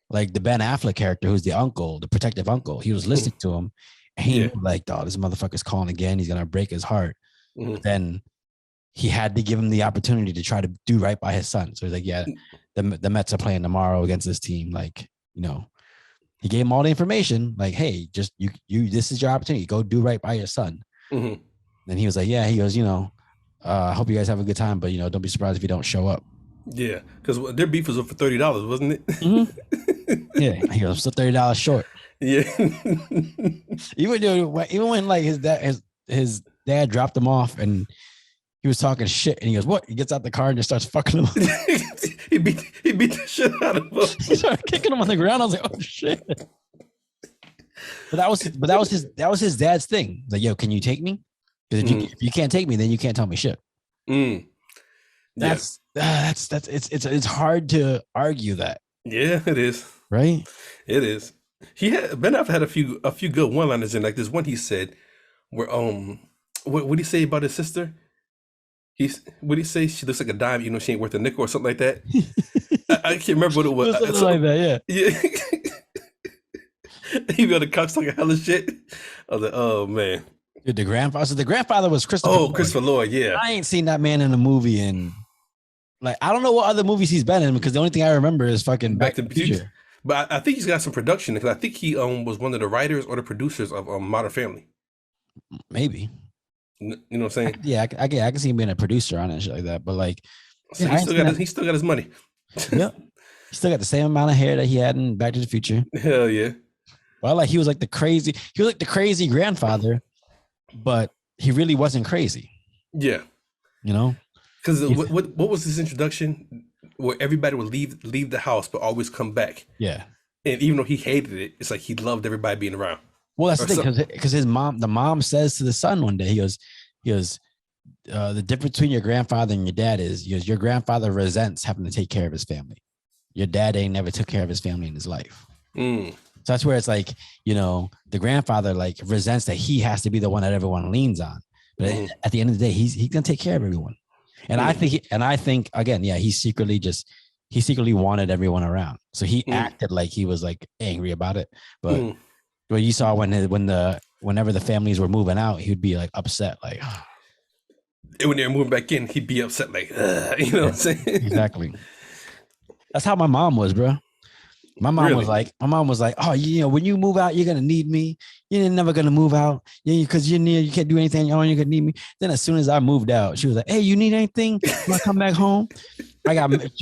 like the Ben Affleck character, who's the uncle, the protective uncle, he was listening to him and he knew, like, oh, this motherfucker's calling again. He's gonna break his heart. Then he had to give him the opportunity to try to do right by his son. So he's like, yeah, the Mets are playing tomorrow against this team. Like, he gave him all the information. Like, hey, just you, this is your opportunity. Go do right by your son. Mm-hmm. And he was like, yeah. He goes, I hope you guys have a good time, but don't be surprised if you don't show up. Yeah, because their beef was for $30, wasn't it? Mm-hmm. Yeah, he goes, I'm still $30 short. Yeah. even when like his dad dropped him off and he was talking shit, and he goes, "What?" He gets out the car and just starts fucking him. he beat the shit out of him. He started kicking him on the ground. I was like, "Oh shit!" But that was his dad's thing. He's like, "Yo, can you take me? Because if you can't take me, then you can't tell me shit." Mm. That's it's hard to argue that. Yeah, it is. Right? It is. Ben Affleck had a few good one-liners in, like this one he said where what did he say about his sister? What did he say? She looks like a dime, she ain't worth a nickel or something like that. I can't remember what it was. Something like that, yeah. He be on the couch talking hella shit. I was like, oh man. Dude, the grandfather was Christopher Oh, Lloyd. Christopher Lloyd, yeah. I ain't seen that man in a movie in, like, I don't know what other movies he's been in, because the only thing I remember is fucking Back to the Future. But I think he's got some production, because I think he was one of the writers or the producers of Modern Family. Maybe. You know what I'm saying? I can see him being a producer on it and shit like that. But like, so he still got his money. Yep. He still got the same amount of hair that he had in Back to the Future. Hell yeah. Well, like he was like the crazy grandfather, but he really wasn't crazy. Yeah. Because what was his introduction? Where everybody would leave the house but always come back. Yeah. And even though he hated it, it's like he loved everybody being around. Well, that's the thing, because the mom says to the son one day, he goes, the difference between your grandfather and your dad is, your grandfather resents having to take care of his family. Your dad ain't never took care of his family in his life. So that's where it's like, the grandfather like resents that he has to be the one that everyone leans on. But at the end of the day, he's gonna take care of everyone. And I think again, yeah, he secretly wanted everyone around. So he acted like he was like angry about it. But what you saw whenever the families were moving out, he would be like upset, like. And when they were moving back in, he'd be upset, like, you know what I'm saying? Exactly. That's how my mom was, bro. My mom was like, oh, when you move out, you're gonna need me. You're never gonna move out, because you can't do anything on your own. You're gonna need me. Then as soon as I moved out, she was like, hey, you need anything? You wanna come back home?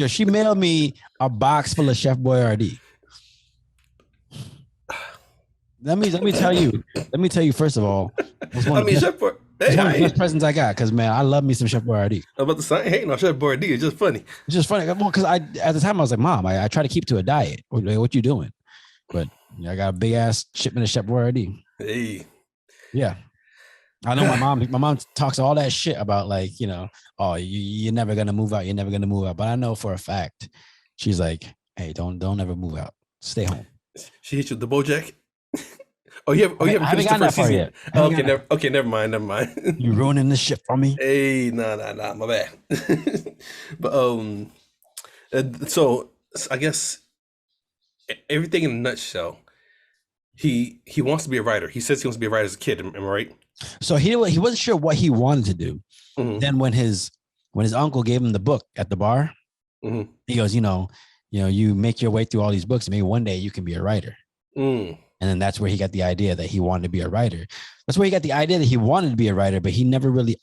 She mailed me a box full of Chef Boyardee. Let me tell you. First of all, Chef Boyardee. It's one of the best presents I got, because man, I love me some Chef Boyardee. I'm about to say, I ain't hating on Chef Boyardee. It's just funny. It's just funny. Well, because at the time I was like, Mom, I try to keep to a diet. What you doing? But I got a big ass shipment of Chef Boyardee. Hey. Yeah. I know my mom talks all that shit about like, oh, you're never gonna move out. You're never gonna move out. But I know for a fact, she's like, hey, don't ever move out. Stay home. She hit you with the BoJack? I haven't gotten that far yet. Okay, never mind. You ruining this shit for me? Hey, nah, my bad. But so I guess everything in a nutshell, he wants to be a writer. He says he wants to be a writer as a kid. Am I right? So he wasn't sure what he wanted to do. Then when his uncle gave him the book at the bar, he goes, you make your way through all these books, and maybe one day you can be a writer. And then that's where he got the idea that he wanted to be a writer. That's where he got the idea that he wanted to be a writer, but he never really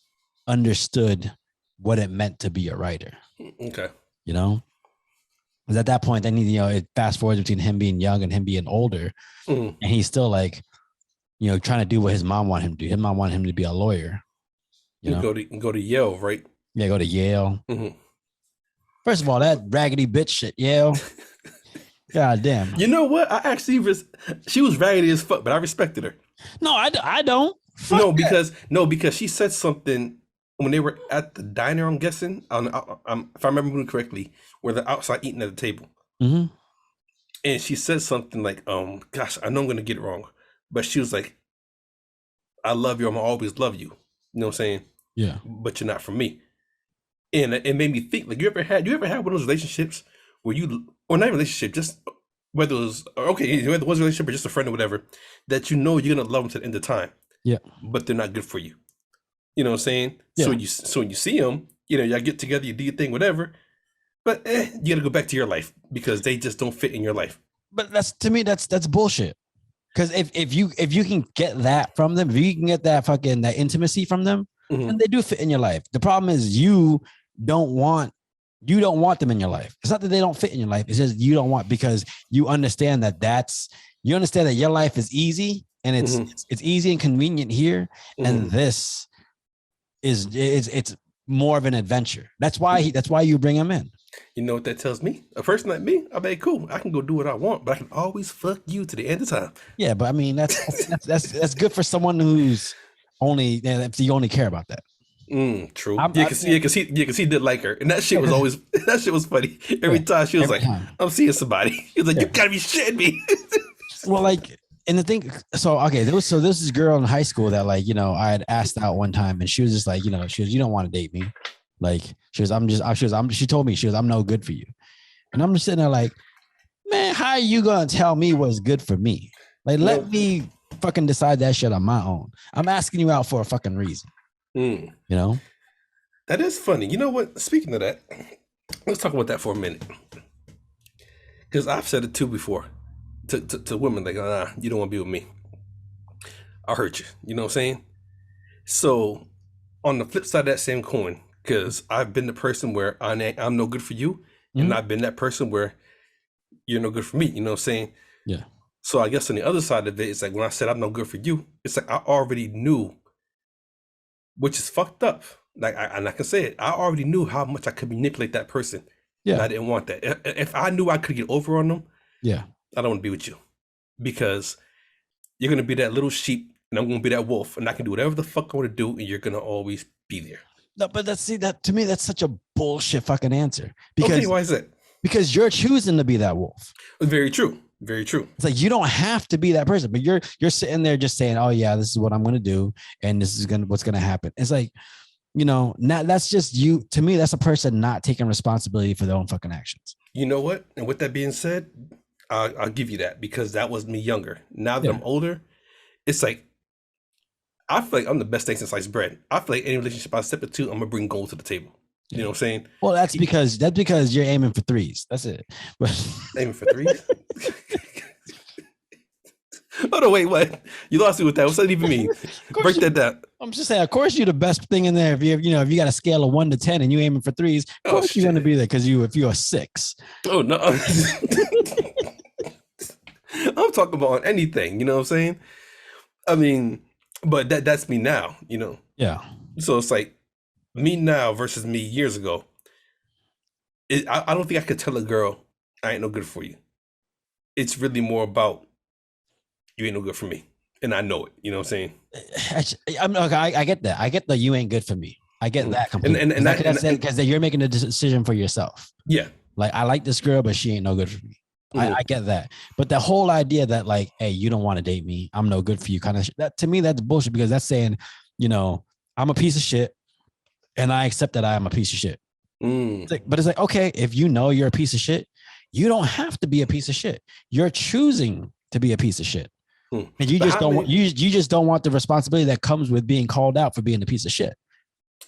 understood what it meant to be a writer. Okay. Because at that point, then it fast forwards between him being young and him being older, and he's still like, trying to do what his mom wanted him to do. His mom wanted him to be a lawyer. Go to Yale, right? Yeah, go to Yale. First of all, that raggedy bitch shit, Yale. God damn. You know what? I actually she was raggedy as fuck, but I respected her. No, I don't. Because she said something when they were at the diner, I'm guessing, if I remember correctly, where they're outside eating at the table. And she said something like, gosh, I know I'm gonna get it wrong, but she was like, I love you, I'm gonna always love you. You know what I'm saying? Yeah. But you're not for me. And it made me think, like, you ever had one of those relationships where or not a relationship, just whether it was a relationship or just a friend or whatever, that you're gonna love them to the end of time. Yeah. But they're not good for you. You know what I'm saying? Yeah. So when you see them, y'all get together, you do your thing, whatever. But you gotta go back to your life because they just don't fit in your life. But to me, that's bullshit. Because if you can get that from them, if you can get that intimacy from them, then they do fit in your life. The problem is you don't want them in your life. It's not that they don't fit in your life. It's just you don't want, because you understand that your life is easy and it's easy and convenient here, and this it's more of an adventure. That's why you bring them in. You know what that tells me? A person like me, I mean, cool. I can go do what I want, but I can always fuck you to the end of time. Yeah, but I mean that's good for someone who's if you only care about that. True. You can see did like her, and that shit was always that shit was funny. Every time she was I'm seeing somebody. He was like, you gotta be shitting me. Well, like, and the thing, so okay, there was this girl in high school that, like, I had asked out one time, and she was just like, she was, you don't want to date me. Like, she told me, I'm no good for you. And I'm just sitting there like, man, how are you gonna tell me what's good for me? Like, let me fucking decide that shit on my own. I'm asking you out for a fucking reason. That is funny. You know what? Speaking of that, let's talk about that for a minute. Because I've said it too before to women, like, nah, you don't want to be with me. I'll hurt you. You know what I'm saying? So on the flip side of that same coin, because I've been the person where I'm no good for you, and I've been that person where you're no good for me. You know what I'm saying? Yeah. So I guess on the other side of it, it's like when I said I'm no good for you, it's like I already knew, which is fucked up. Like, and I can say it, I already knew how much I could manipulate that person. Yeah. And I didn't want that. If I knew I could get over on them, yeah, I don't want to be with you, because you're going to be that little sheep and I'm going to be that wolf, and I can do whatever the fuck I want to do, and you're going to always be there. No, but that to me, that's such a bullshit fucking answer. Because, okay, why is it? Because you're choosing to be that wolf. Very true. Very true. It's like, you don't have to be that person, but you're sitting there just saying, oh yeah, this is what I'm going to do, and this is what's going to happen. It's like, that's just you. To me, that's a person not taking responsibility for their own fucking actions. You know what? And with that being said, I'll give you that, because that was me younger. Now that I'm older, it's like, I feel like I'm the best thing since sliced bread. I feel like any relationship I step into, I'm gonna bring gold to the table. You know what I'm saying? Well, that's because you're aiming for threes. That's it. Aiming for threes? Oh no, wait, what? You lost me with that. What's that even mean? Break that down. I'm just saying, of course you're the best thing in there. If you got a scale of 1 to 10 and you aiming for threes, of course you're gonna be there, because if you're a 6. Oh no. I'm talking about anything, you know what I'm saying? I mean, but that's me now, Yeah. So it's like me now versus me years ago. I don't think I could tell a girl I ain't no good for you. It's really more about, you ain't no good for me, and I know it. You know what I'm saying? I get that. I get that you ain't good for me. I get that completely. Because you're making a decision for yourself. Yeah. Like, I like this girl, but she ain't no good for me. I get that. But the whole idea that, like, hey, you don't want to date me, I'm no good for you, kind of that, to me, that's bullshit, because that's saying, I'm a piece of shit and I accept that I am a piece of shit. But it's like, okay, if you're a piece of shit, you don't have to be a piece of shit. You're choosing to be a piece of shit. And you just don't want the responsibility that comes with being called out for being a piece of shit.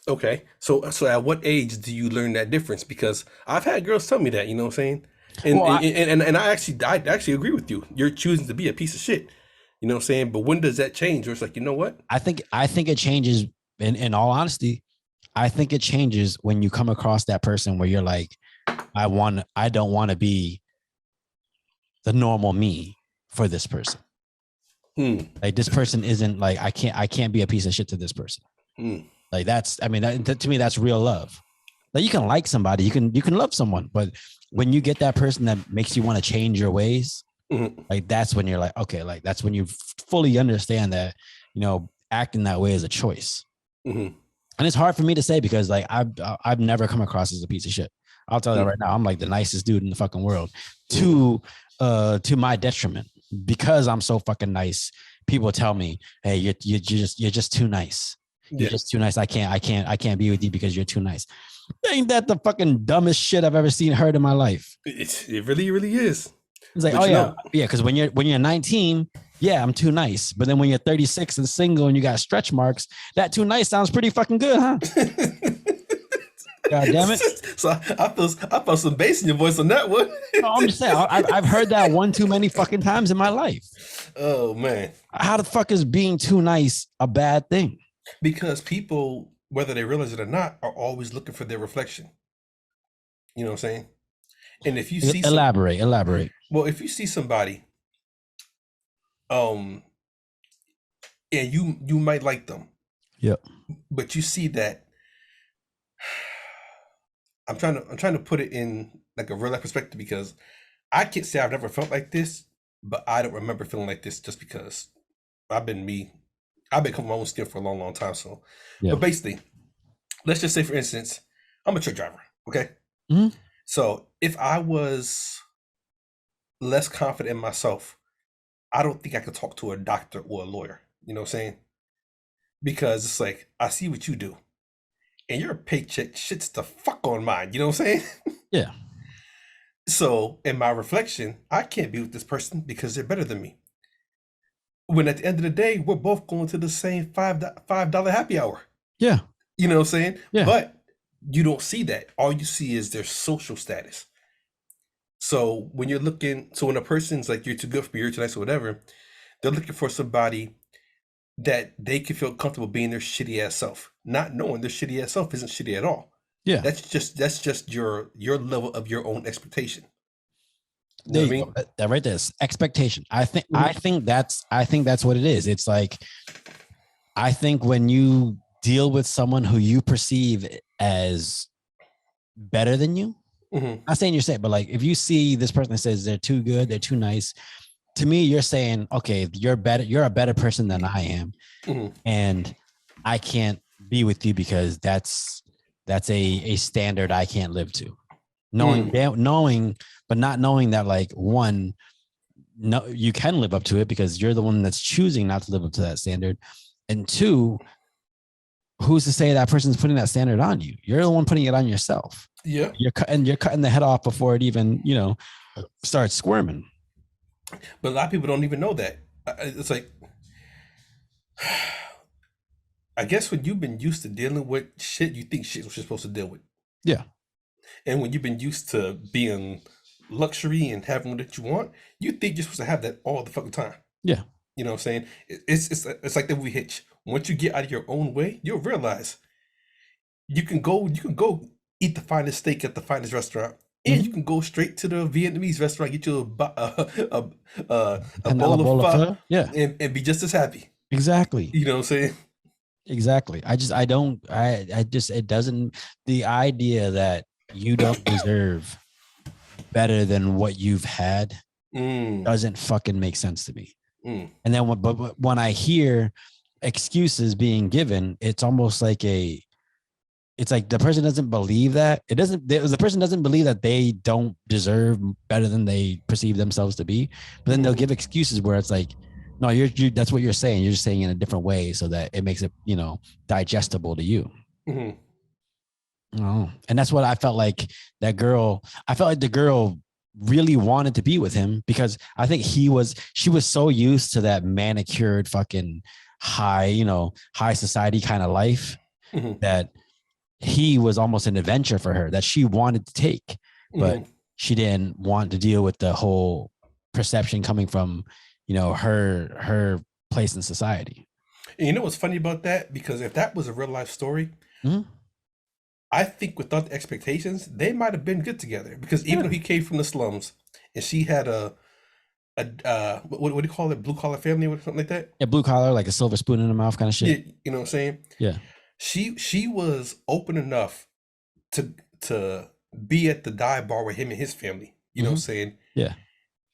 Okay. So at what age do you learn that difference? Because I've had girls tell me that, you know what I'm saying? And I actually agree with you. You're choosing to be a piece of shit. You know what I'm saying? But when does that change? Or it's like, you know what? I think it changes, in all honesty. I think it changes when you come across that person where you're like, I don't want to be the normal me for this person. Like, this person isn't, like, I can't be a piece of shit to this person. Like, to me, that's real love. Like, you can like somebody, you can love someone, but when you get that person that makes you want to change your ways, like, that's when you're like, okay, like, that's when you fully understand that, acting that way is a choice. And it's hard for me to say, because, like, I've never come across as a piece of shit. I'll tell you right now, I'm like the nicest dude in the fucking world, to my detriment, because I'm so fucking nice. People tell me, hey, you're just too nice. You're just too nice. I can't be with you because you're too nice. Ain't that the fucking dumbest shit I've ever heard in my life? It really, really is. It's like, but yeah, because when you're 19, yeah, I'm too nice. But then when you're 36 and single and you got stretch marks, that too nice sounds pretty fucking good, huh? God damn it. So I felt some bass in your voice on that one. No, I'm just saying, I've heard that one too many fucking times in my life. Oh man. How the fuck is being too nice a bad thing? Because people, whether they realize it or not, are always looking for their reflection. You know what I'm saying? And if you see Elaborate. well, if you see somebody, um, and you might like them, Yep. but you see that I'm trying to put it in like a real life perspective because I can't say I've never felt like this, but I don't remember feeling like this just because I've been me. I've been coming my own skin for a long, long time. So, Yeah. but basically, let's just say, for instance, I'm a truck driver. Okay. Mhm. So if I was less confident in myself, I don't think I could talk to a doctor or a lawyer. You know what I'm saying? Because it's like, I see what you do, and your paycheck shits the fuck on mine. You know what I'm saying? Yeah. So in my reflection, I can't be with this person because they're better than me. When at the end of the day, we're both going to the same $5 happy hour. Yeah. You know what I'm saying? Yeah. But you don't see that. All you see is their social status. So when you're looking, so when a person's like, you're too good for me, you're too nice or whatever, they're looking for somebody that they can feel comfortable being their shitty ass self, not knowing their shitty ass self isn't shitty at all. Yeah. That's just your level of your own expectation. You know There what I you mean? go. That right there is expectation. I think Mhm. I think that's what it is. It's like, I think when you deal with someone who you perceive as better than you, Mhm. not saying you're saying, but like if you see this person that says they're too good, they're too nice, to me, you're saying, okay, you're better, you're a better person than I am. Mhm. And I can't be with you because that's a standard I can't live to. Knowing, but not knowing that, like, one, no, you can live up to it because you're the one that's choosing not to live up to that standard. And two, who's to say that person's putting that standard on you? You're the one putting it on yourself. Yeah. You're cutting the head off before it even, starts squirming. But a lot of people don't even know that. It's like, I guess when you've been used to dealing with shit, you think shit what you're supposed to deal with. Yeah. And when you've been used to being luxury and having what you want, you think you're supposed to have that all the fucking time. Yeah. You know what I'm saying? It's like the movie Hitch. Once you get out of your own way, you'll realize you can go eat the finest steak at the finest restaurant, and you Mhm. can go straight to the Vietnamese restaurant, get you a Panella bowl of bowl of pho, pho. Yeah. and be just as happy. Exactly. You know what I'm saying? Exactly. I don't, I just, it doesn't, the idea that you don't deserve better than what you've had Mm, doesn't fucking make sense to me. mm, And then but when I hear excuses being given, it's almost like it's like the person doesn't believe that the person doesn't believe that they don't deserve better than they perceive themselves to be. But then they'll give excuses where it's like, no, you that's what you're saying. You're just saying it in a different way so that it makes it, digestible to you. mm, Oh, and that's what I felt like I felt like the girl really wanted to be with him because I think she was so used to that manicured fucking high society kind of life mm, that he was almost an adventure for her that she wanted to take, but mm. she didn't want to deal with the whole perception coming from, her place in society. And you know what's funny about that? Because if that was a real life story, Mhm. I think without the expectations, they might have been good together. Because even Yeah. though he came from the slums and she had what do you call it, blue collar family or something like that? Yeah, blue collar, like a silver spoon in the mouth kind of Yeah, shit. you know what I'm saying? Yeah. She was open enough to be at the dive bar with him and his family. You know what I'm Mhm. saying? Yeah.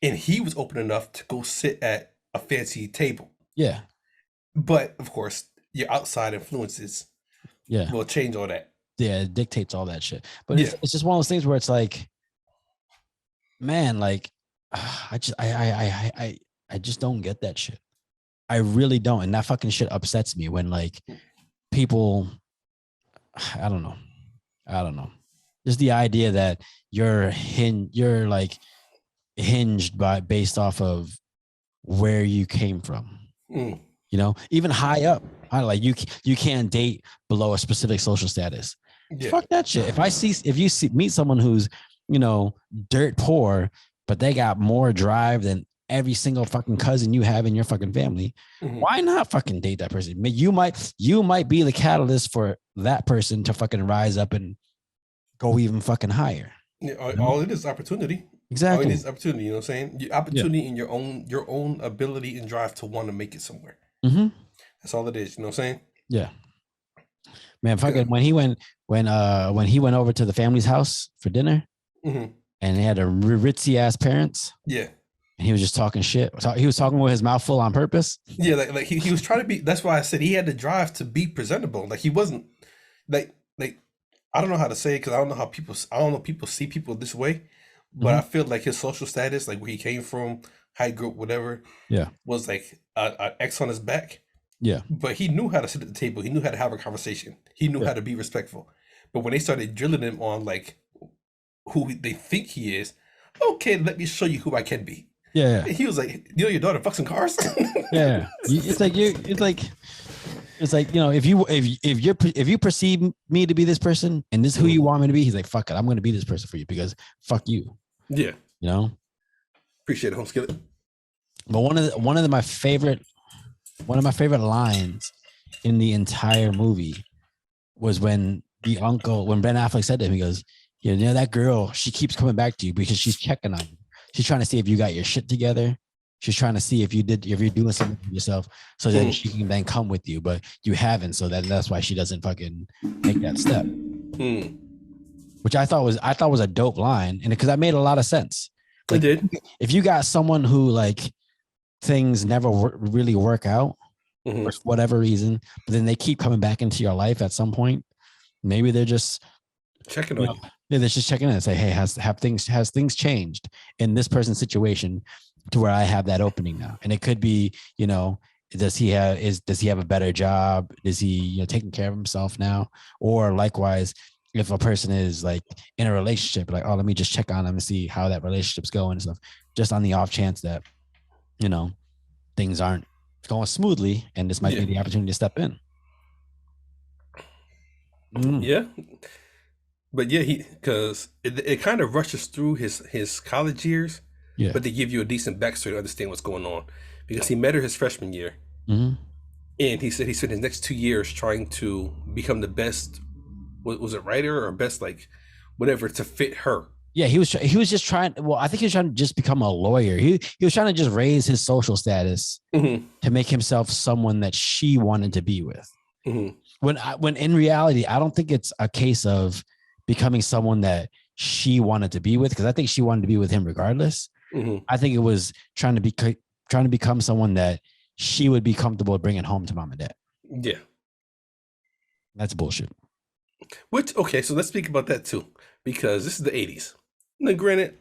And he was open enough to go sit at a fancy table. Yeah. But of course, your outside influences Yeah. will change all that. Yeah. It dictates all that shit. But Yeah. it's just one of those things where it's like, man, like I just don't get that shit. I really don't. And that fucking shit upsets me when like people, I don't know. I don't know. Just the idea that you're like hinged based off of where you came from. Mm. You know, even high up, I like you can't date below a specific social status. Yeah. Fuck that shit. If you meet someone who's, you know, dirt poor, but they got more drive than every single fucking cousin you have in your fucking family, why not fucking date that person? You might be the catalyst for that person to fucking rise up and go even fucking higher. Yeah, all it is opportunity. Exactly. All it is opportunity. You know what I'm saying? Your opportunity in your own ability and drive to want to make it somewhere. Mm-hmm. That's all it is. You know what I'm saying? Yeah. Man, fucking when he went over to the family's house for dinner, and they had a ritzy ass parents. Yeah. And he was just talking shit. He was talking with his mouth full on purpose. Yeah, like he was trying to be. That's why I said he had the drive to be presentable. Like he wasn't like I don't know how to say it because I don't know people see people this way, but I feel like his social status, like where he came from, high group, whatever, was like an X on his back. Yeah, but he knew how to sit at the table. He knew how to have a conversation. He knew how to be respectful. But when they started drilling him on like who they think he is, okay, let me show you who I can be. Yeah, and he was like, you know, your daughter fucks in cars. Yeah, it's like you know, if you perceive me to be this person and this is who you want me to be, he's like, fuck it, I'm gonna be this person for you because fuck you. Yeah, you know. Appreciate it, home skillet. But one of my favorite lines in the entire movie was when Ben Affleck said to him, he goes, you know, that girl, she keeps coming back to you because she's checking on you. She's trying to see if you got your shit together. She's trying to see if you're doing something for yourself so that she can then come with you, but you haven't. So that's why she doesn't fucking make that step. Which I thought was a dope line. And because that made a lot of sense. Like, it did. If you got someone who like things never really work out for whatever reason, but then they keep coming back into your life at some point, maybe they're just checking on you. Yeah, they're just checking in and say, hey, has things changed in this person's situation to where I have that opening now? And it could be, you know, does he have a better job? Is he, you know, taking care of himself now? Or likewise, if a person is like in a relationship, like, oh, let me just check on them and see how that relationship's going and stuff, just on the off chance that, you know, things aren't going smoothly and this might be the opportunity to step in. Yeah. But yeah, because it kind of rushes through his college years, but they give you a decent backstory to understand what's going on. Because he met her his freshman year, and he said he spent his next 2 years trying to become the best, was it writer or best like whatever to fit her. Yeah, he was just trying. Well, I think he was trying to just become a lawyer. He was trying to just raise his social status to make himself someone that she wanted to be with. When in reality, I don't think it's a case of becoming someone that she wanted to be with, because I think she wanted to be with him regardless. I think it was trying to become someone that she would be comfortable bringing home to mom and dad. Yeah, that's bullshit. Okay, so let's speak about that too, because this is the 80s. Now, granted,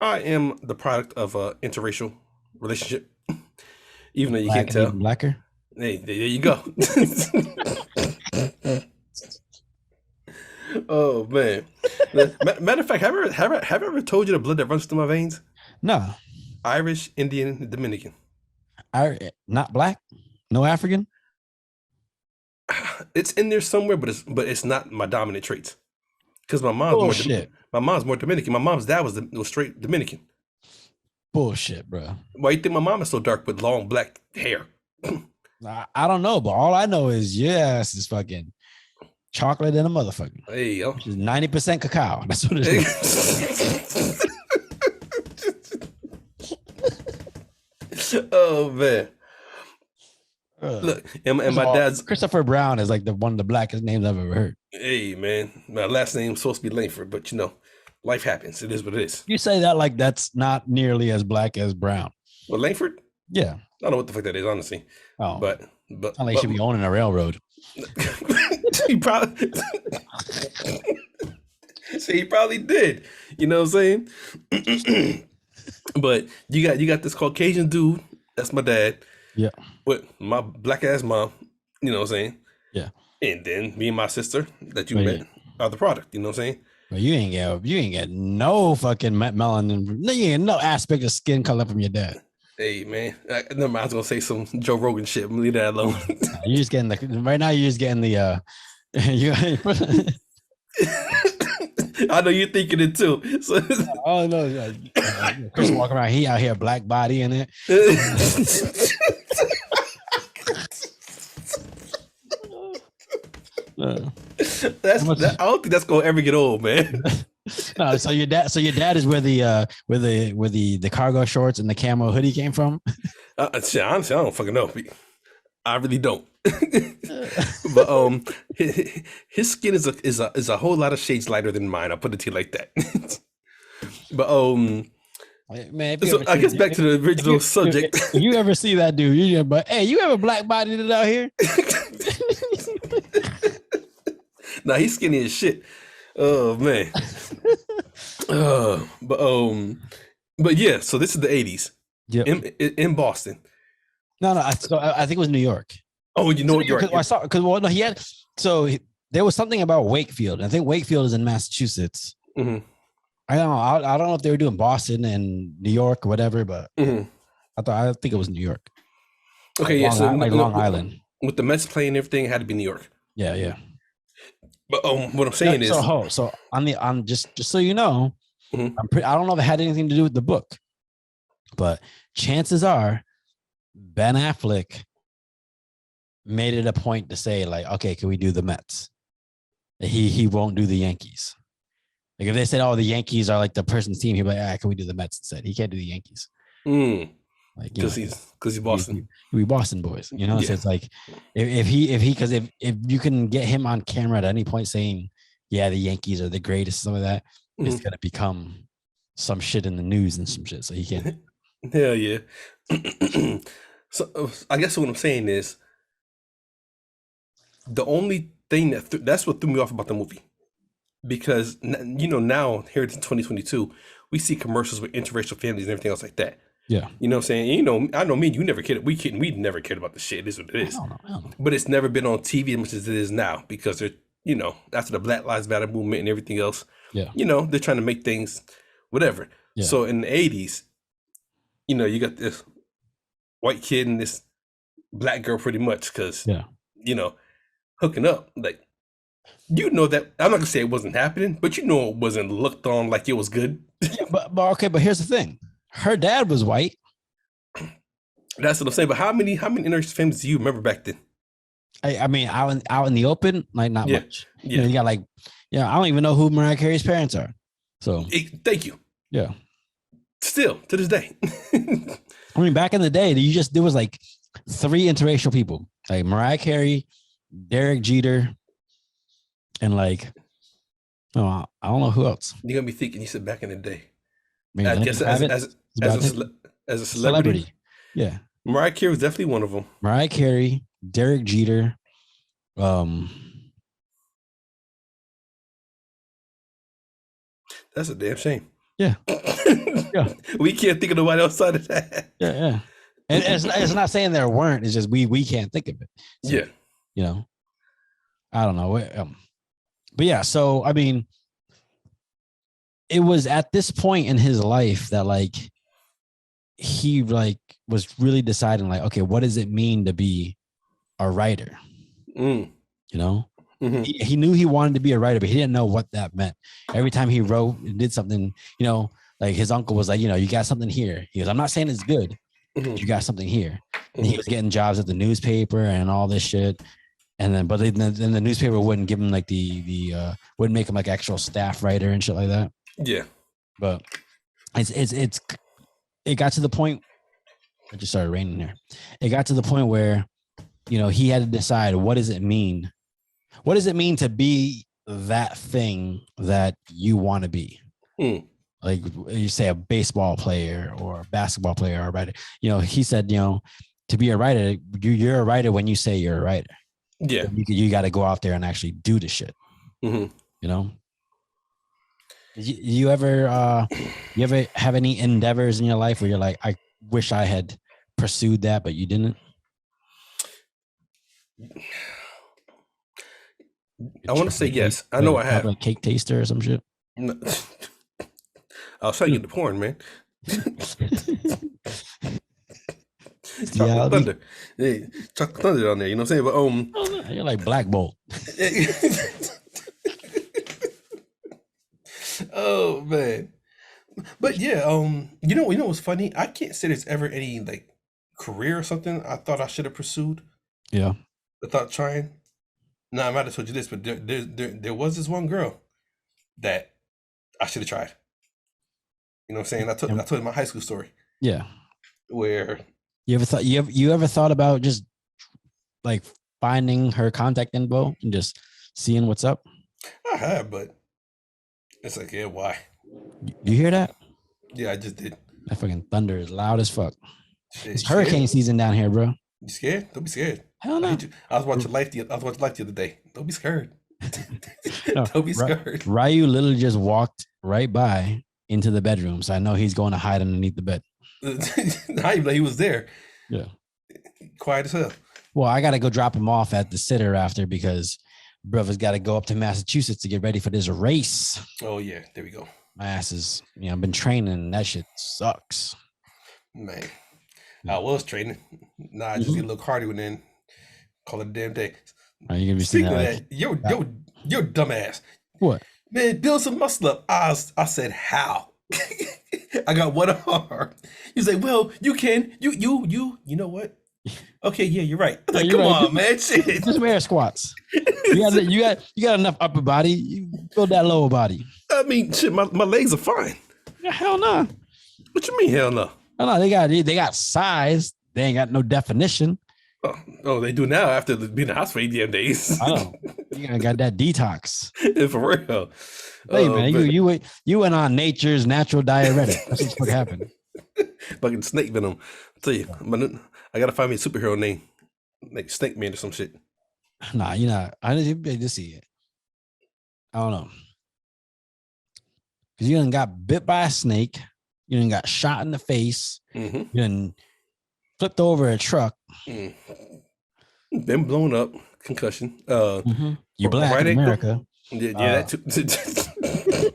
I am the product of a interracial relationship, even though you can't tell. Blacker. Hey, there you go. Oh man! Matter of fact, have I ever told you the blood that runs through my veins? No. Irish, Indian, Dominican. Not black. No African. It's in there somewhere, but it's not my dominant traits. Because my mom's more Dominican. My mom's dad was straight Dominican. Bullshit, bro. Why you think my mom is so dark with long black hair? I don't know, but all I know is your ass is fucking chocolate and a motherfucker. Hey, yo. Which is 90% cacao. That's what it is. Oh man. Look, and my dad's Christopher Brown is like one of the blackest names I've ever heard. Hey man, my last name's supposed to be Langford, but you know, life happens. It is what it is. You say that like that's not nearly as black as Brown. Well, Langford? Yeah. I don't know what the fuck that is, honestly. Oh, but like he should be owning a railroad. He probably so he probably did. You know what I'm saying? But you got this Caucasian dude. That's my dad. Yeah. With my black ass mom. You know what I'm saying? Yeah. And then me and my sister that you met are the product. You know what I'm saying? But you ain't get no fucking melanin. You ain't no aspect of skin color from your dad. Hey man, never mind. I was gonna say some Joe Rogan shit. Leave that alone. You're just getting the right now. You're just getting the you. I know you're thinking it too. So. Oh no, Chris walking around. He out here, black body in it. I don't think that's gonna ever get old, man. No, so your dad is where the cargo shorts and the camo hoodie came from. Shit, honestly, I don't fucking know. I really don't. But his skin is a whole lot of shades lighter than mine. I'll put it to you like that. But man, so I guess back to the original subject. If you ever see that dude, but hey, you have a black body out here. Nah, he's skinny as shit. Oh man. But yeah. So this is the '80s. Yeah. In Boston. No. I think it was New York. Oh, you know what? You're right. I saw because well, no, he had there was something about Wakefield. I think Wakefield is in Massachusetts. Mm-hmm. I don't know. I don't know if they were doing Boston and New York or whatever, but mm-hmm. I think it was New York. Okay, like Long Island with the Mets playing and everything. It had to be New York. Yeah. But what I'm saying is, so on just so you know, mm-hmm. I don't know if it had anything to do with the book, but chances are Ben Affleck made it a point to say like, okay, can we do the Mets? He won't do the Yankees. Like if they said, oh, the Yankees are like the person's team, he'd be like, can we do the Mets instead? He can't do the Yankees. Like because he's Boston. We Boston boys, you know. Yeah. So it's like if you can get him on camera at any point saying, yeah, the Yankees are the greatest, some of that, it's gonna become some shit in the news and some shit. So he can't. Hell yeah. So I guess what I'm saying is the only thing that's what threw me off about the movie, because now here in 2022 we see commercials with interracial families and everything else like that. Yeah. You know what I'm saying? I know me and you never cared. We never cared about the shit. It is what it is. I don't know. But it's never been on TV as much as it is now because they're, after the Black Lives Matter movement and everything else, they're trying to make things whatever. Yeah. So in the 80s, you got this white kid and this black girl pretty much because, hooking up. Like, that, I'm not going to say it wasn't happening, but it wasn't looked on like it was good. Yeah, but okay, but here's the thing. Her dad was white. That's what I'm saying. But how many interracial families do you remember back then? I mean, out in the open, like not much. Yeah. You got I don't even know who Mariah Carey's parents are. So thank you. Yeah. Still to this day. I mean, back in the day, there was like 3 interracial people, like Mariah Carey, Derek Jeter, and I don't know who else. You're gonna be thinking you said back in the day. I mean, I guess as a celebrity. Yeah. Mariah Carey was definitely one of them. Mariah Carey, Derek Jeter, that's a damn shame. Yeah. Yeah. We can't think of nobody outside of that. Yeah. And it's not saying there weren't, it's just we can't think of it. So, yeah. I don't know. But yeah, so I mean, it was at this point in his life that he was really deciding okay, what does it mean to be a writer? Mm-hmm. He knew he wanted to be a writer, but he didn't know what that meant. Every time he wrote and did something, like his uncle was like, you got something here. He goes, I'm not saying it's good. Mm-hmm. You got something here. And he was getting jobs at the newspaper and all this shit. And then, then the newspaper wouldn't give him wouldn't make him actual staff writer and shit like that. Yeah. But it got to the point. It just started raining here. It got to the point where, he had to decide, what does it mean? What does it mean to be that thing that you want to be? Like you say, a baseball player or a basketball player or a writer. He said, to be a writer, you're a writer when you say you're a writer. Yeah. You got to go out there and actually do the shit. Mm-hmm. You ever have any endeavors in your life where you're like, I wish I had pursued that, but you didn't? I want to say yes. I know I have. Like cake taster or some shit. No. I was trying to get the porn, man. Chocolate Reality. Thunder. Yeah, Chocolate Thunder on there. You know what I'm saying? Oh, no, you're like Black Bolt. Oh man. But yeah, you know what's funny? I can't say there's ever any like career or something I thought I should have pursued. Yeah. I thought trying. No, I might have told you this, but there was this one girl that I should have tried. You know what I'm saying? I And- told you my high school story yeah. where You ever thought about just like finding her contact info and just seeing what's up? I have, but it's like, yeah, why? You hear that? Yeah, I just did. That fucking thunder is loud as fuck. Shit, It's you scared? hurricane season down here, bro. You scared? Don't be scared. Hell I no. hate you. I was watching Life the other day. Don't be scared. No, Don't be Ry- scared. Ryu literally just walked right by into the bedroom, so I know he's going to hide underneath the bed. Not even like he was there. Yeah. Quiet as hell. Well, I got to go drop him off at the sitter after because brother's got to go up to Massachusetts to get ready for this race. Oh yeah, there we go. My ass is, I've been training and that shit sucks. Man, I was training. Nah, I just get a little cardio and then call it a damn day. Are you gonna be seeing Speaking of that? that, you're dumbass. What? Man, build some muscle up. I said, how? I got one arm. You say, well, you can. You know what? Okay, yeah, you're right. Yeah, Like, you're come right. on, man. Shit. Just wear squats. You got enough upper body. You build that lower body. I mean, shit, my legs are fine. Yeah, hell no. What you mean, hell no? Hell no. They got size. They ain't got no definition. Oh, they do now after being in the house for 8 damn days. I know. You got that detox. For real. Hey man, but you went on nature's natural diuretic. That's what happened. fucking snake venom. I'll tell you, I gotta find me a superhero name, like Snake Man or some shit. Nah, you know, I just see it. I don't know. Because you done got bit by a snake. You done got shot in the face. Mm-hmm. You done flipped over a truck. Mm. Been blown up, concussion. You black right in ankle? America. Yeah, that too.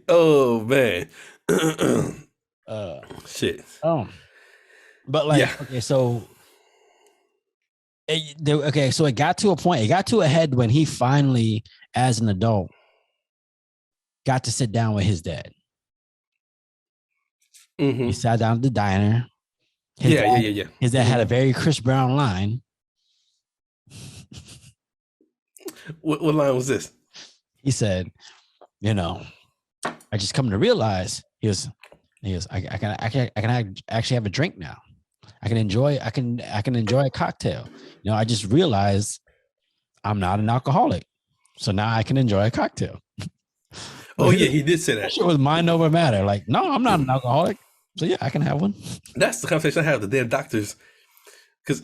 Oh man. Shit. But like, Yeah. okay, so so it got to a point, it got to a head when he finally, as an adult, got to sit down with his dad. Mm-hmm. He sat down at the diner. Yeah. His dad had a very Chris Brown line. What line was this? He said, I just come to realize he goes, I can actually have a drink now. I can enjoy a cocktail. I just realized I'm not an alcoholic. So now I can enjoy a cocktail. Oh yeah, he did say that. That shit was mind over matter. Like, no, I'm not an alcoholic. So yeah, I can have one. That's the conversation I have with the damn doctors. Because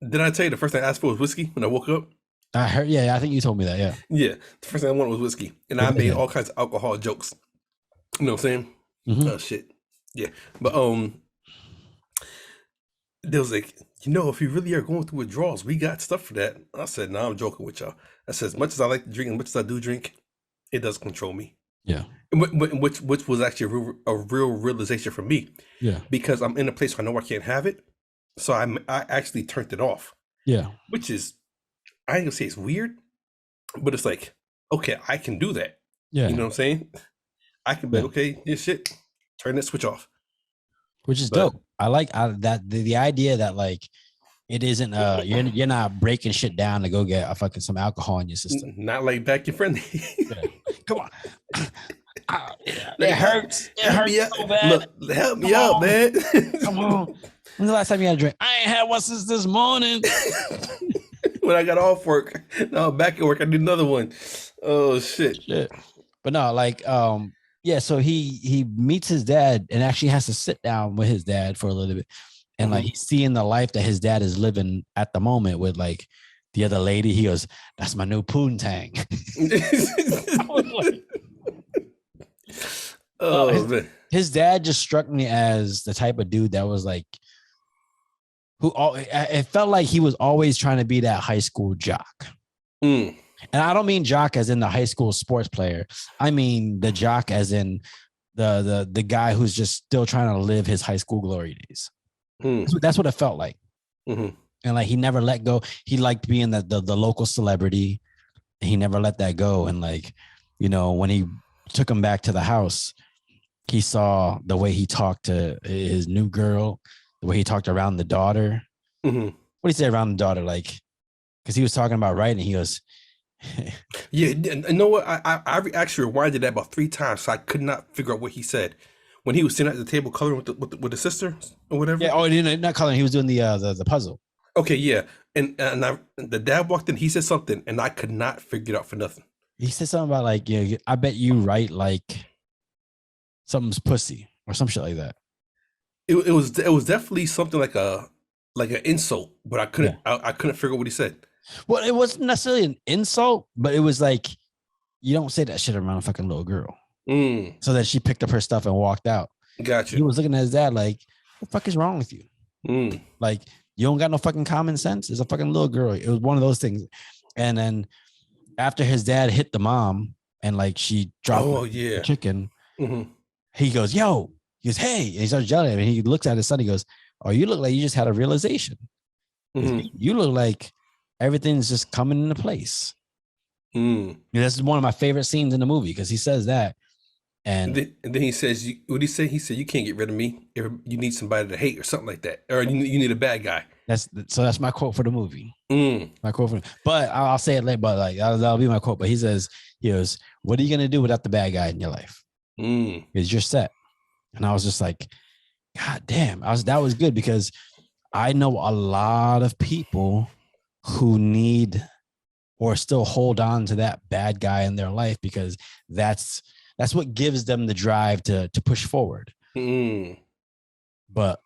did I tell you the first thing I asked for was whiskey when I woke up? I heard, yeah, I think you told me that, yeah. Yeah, the first thing I wanted was whiskey, and I made all kinds of alcohol jokes. You know what I'm saying? Mhm. Oh shit, yeah. But there was like, if you really are going through withdrawals, we got stuff for that. I said, no, I'm joking with y'all. I said, as much as I like to drink, as much as I do drink, it does control me. Yeah. Which was actually a real realization for me. Yeah. Because I'm in a place where I know I can't have it, so I actually turned it off. Yeah. Which is, I ain't gonna say it's weird, but it's like, okay, I can do that. Yeah. You know what I'm saying? I can be like, okay, this shit, turn that switch off. Which is dope. I like that the idea that like it isn't you're not breaking shit down to go get fucking some alcohol in your system. Not like back your friend. Come on. It hurts. It Help me hurts out. so bad. Look, help me out, man. Come on. When's the last time you had a drink? I ain't had one since this morning. When I got off work, now I'm back at work. I need another one. Oh shit. But no, like yeah, so he meets his dad and actually has to sit down with his dad for a little bit. And like he's seeing the life that his dad is living at the moment with like the other lady. He goes, that's my new poontang. I was like, man. His dad just struck me as the type of dude that was like, it felt like he was always trying to be that high school jock. And I don't mean jock as in the high school sports player. I mean the jock as in the guy who's just still trying to live his high school glory days. Mm. That's what it felt like. Mm-hmm. And like he never let go. He liked being the local celebrity. He never let that go. And like, you know, when he took him back to the house, he saw the way he talked to his new girl, the way he talked around the daughter. Mm-hmm. What do you say around the daughter? Like, because he was talking about writing. He goes, Yeah, you know what? I actually rewinded that about 3 times, so I could not figure out what he said when he was sitting at the table coloring with the sister or whatever. yeah, oh, not coloring. He was doing the puzzle. Okay, yeah, and the dad walked in. He said something, and I could not figure it out for nothing. He said something about like, yeah, I bet you write like something's pussy or some shit like that. It was definitely something like an insult, but I couldn't figure out what he said. Well, it wasn't necessarily an insult, but it was like, you don't say that shit around a fucking little girl. Mm. So that she picked up her stuff and walked out. Gotcha. He was looking at his dad like, what the fuck is wrong with you? Mm. Like, you don't got no fucking common sense? It's a fucking little girl. It was one of those things. And then after his dad hit the mom and like she dropped the chicken, Mm-hmm. he goes, yo, he goes, hey, and he starts yelling at him. And he looks at his son. He goes, oh, you look like you just had a realization. Mm-hmm. You look like everything's just coming into place. Mm. And that's one of my favorite scenes in the movie because he says that. And then he says, what did he say? He said, you can't get rid of me. You need somebody to hate or something like that. Or you need a bad guy. That's my quote for the movie. Mm. My quote but I'll say it later, but like that'll be my quote. But he goes, what are you going to do without the bad guy in your life? Mm. Because you're set. And I was just like, God damn. That was good because I know a lot of people who need or still hold on to that bad guy in their life because that's what gives them the drive to push forward. Mm. But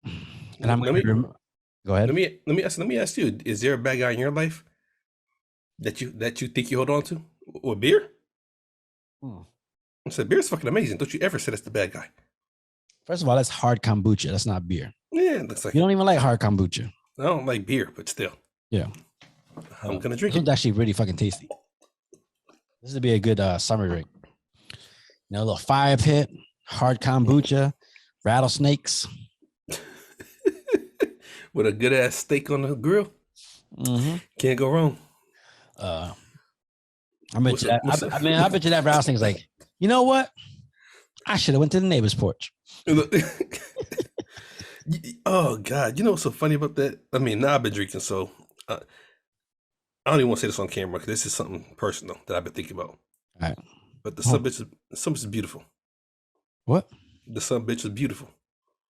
and I'm gonna go ahead. Let me ask you: is there a bad guy in your life that you think you hold on to? Or beer? I said beer's fucking amazing. Don't you ever say that's the bad guy? First of all, that's hard kombucha. That's not beer. Yeah, it looks like you don't even like hard kombucha. I don't like beer, but still. Yeah. I'm gonna drink it. It's actually really fucking tasty. This would be a good summer drink. You know, a little fire pit, hard kombucha, rattlesnakes. With a good ass steak on the grill. Mm-hmm. Can't go wrong. I bet you that rattlesnake's like, you know what? I should have went to the neighbor's porch. Oh God, you know what's so funny about that? I mean, now I've been drinking, so I don't even want to say this on camera because this is something personal that I've been thinking about. All right. But the son bitch is beautiful. What? The son bitch is beautiful.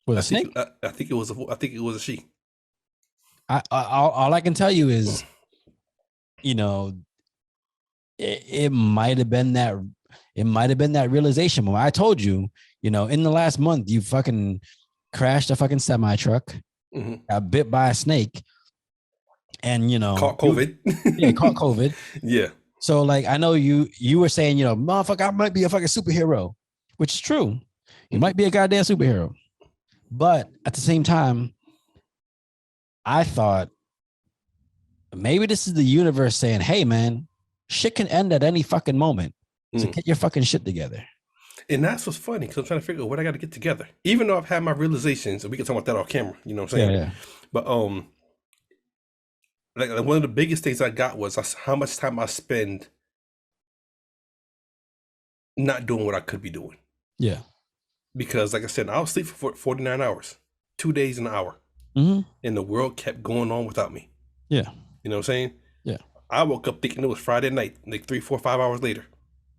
With a snake? I think it was a she. All I can tell you is, you know, it might have been that realization when I told you, you know, in the last month you fucking crashed a fucking semi truck, got bit by a snake, and you know caught COVID. Caught COVID. Yeah. So like I know you were saying, you know, motherfucker, I might be a fucking superhero, which is true. You might be a goddamn superhero. But at the same time, I thought maybe this is the universe saying, hey man, shit can end at any fucking moment. So get your fucking shit together. And that's what's funny because I'm trying to figure out what I got to get together. Even though I've had my realizations, and we can talk about that off camera, you know what I'm saying? Yeah. But like one of the biggest things I got was how much time I spend not doing what I could be doing. Yeah. Because like I said, I was asleep for 49 hours, 2 days and an hour. Mm-hmm. And the world kept going on without me. Yeah. You know what I'm saying? Yeah. I woke up thinking it was Friday night, like 3, 4, 5 hours later.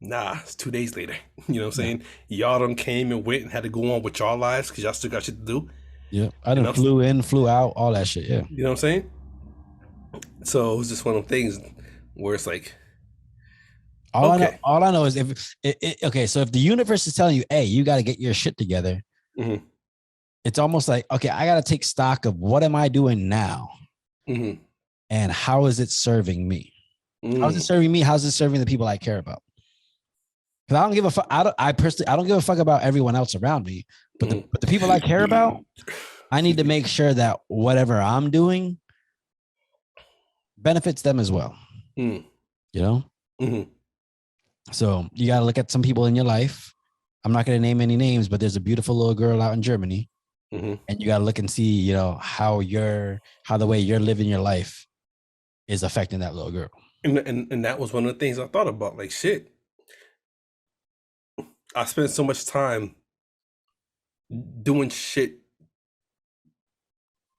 Nah, it's 2 days later. You know what I'm saying? Y'all done came and went and had to go on with y'all lives because y'all still got shit to do. Yeah. I done flew in, flew out, all that shit. Yeah. You know what I'm saying? So it was just one of them things where it's like, all I know is so if the universe is telling you, hey, you got to get your shit together, it's almost like, okay, I got to take stock of what am I doing now? And how is it serving me? How's it serving me? How's it serving the people I care about? Because I don't give a fuck. I don't give a fuck about everyone else around me, but the people I care about, I need to make sure that whatever I'm doing benefits them as well. You know? So you got to look at some people in your life I'm not going to name any names, but there's a beautiful little girl out in Germany, Mm-hmm. and you got to look and see, how the way you're living your life is affecting that little girl. And that was one of the things I thought about. Like, shit, I spent so much time doing shit,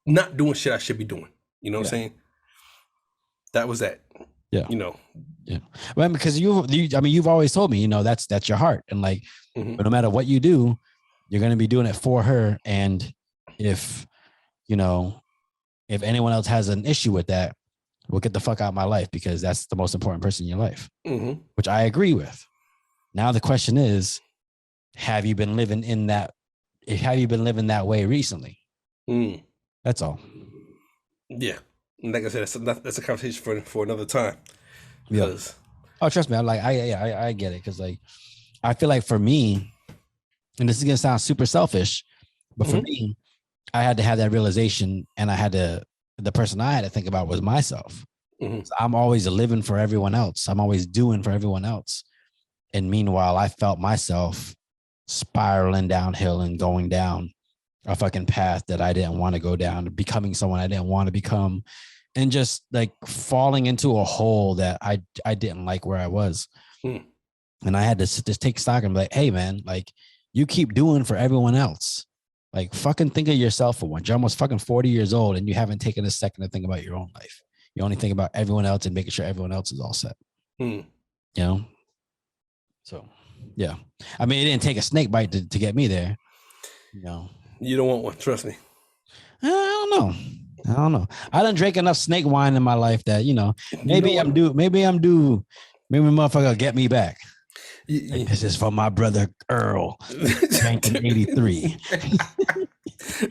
not doing shit I should be doing. You know what I'm saying? That was that. Yeah. Yeah. Well, because you've always told me, that's your heart, and like, Mm-hmm. no matter what you do, you're going to be doing it for her. And if anyone else has an issue with that, well, get the fuck out of my life, because that's the most important person in your life, Mm-hmm. which I agree with. Now the question is, have you been living that way recently? Mm. That's all. Yeah. And like I said, that's a conversation for another time. Yeah. Because Oh, trust me. I get it. Cause like, I feel like for me, and this is going to sound super selfish, but for me, I had to have that realization, and the person I had to think about was myself. Mm-hmm. So I'm always living for everyone else. I'm always doing for everyone else. And meanwhile, I felt myself spiraling downhill and going down a fucking path that I didn't want to go down, becoming someone I didn't want to become, and just like falling into a hole that I didn't like where I was. Mm. And I had to just take stock and be like, hey man, like, you keep doing for everyone else. Like, fucking think of yourself for once. You're almost fucking 40 years old, and you haven't taken a second to think about your own life. You only think about everyone else and making sure everyone else is all set. Mm. So, yeah. I mean, it didn't take a snake bite to get me there. You don't want one, trust me. I don't know. I done drank enough snake wine in my life that, maybe I'm due. Maybe motherfucker will get me back. This is for my brother Earl, 1983.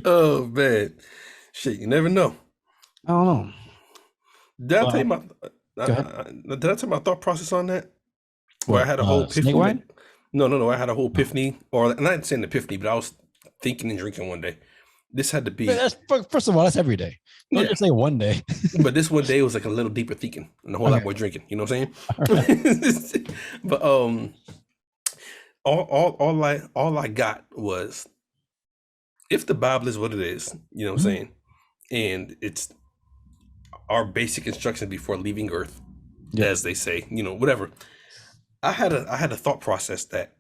Oh man, shit! You never know. I don't know. Did I tell you my thought process on that? Where I had a whole epiphany. Snake wine? No. I had a whole epiphany, or not saying epiphany, but I was thinking and drinking one day. This had to be. First of all, that's every day. Don't just say one day. But this one day was like a little deeper thinking and a whole lot more drinking. You know what I'm saying? But all I got was, if the Bible is what it is, you know what I'm saying, and it's our basic instruction before leaving Earth, as they say, whatever. I had a thought process that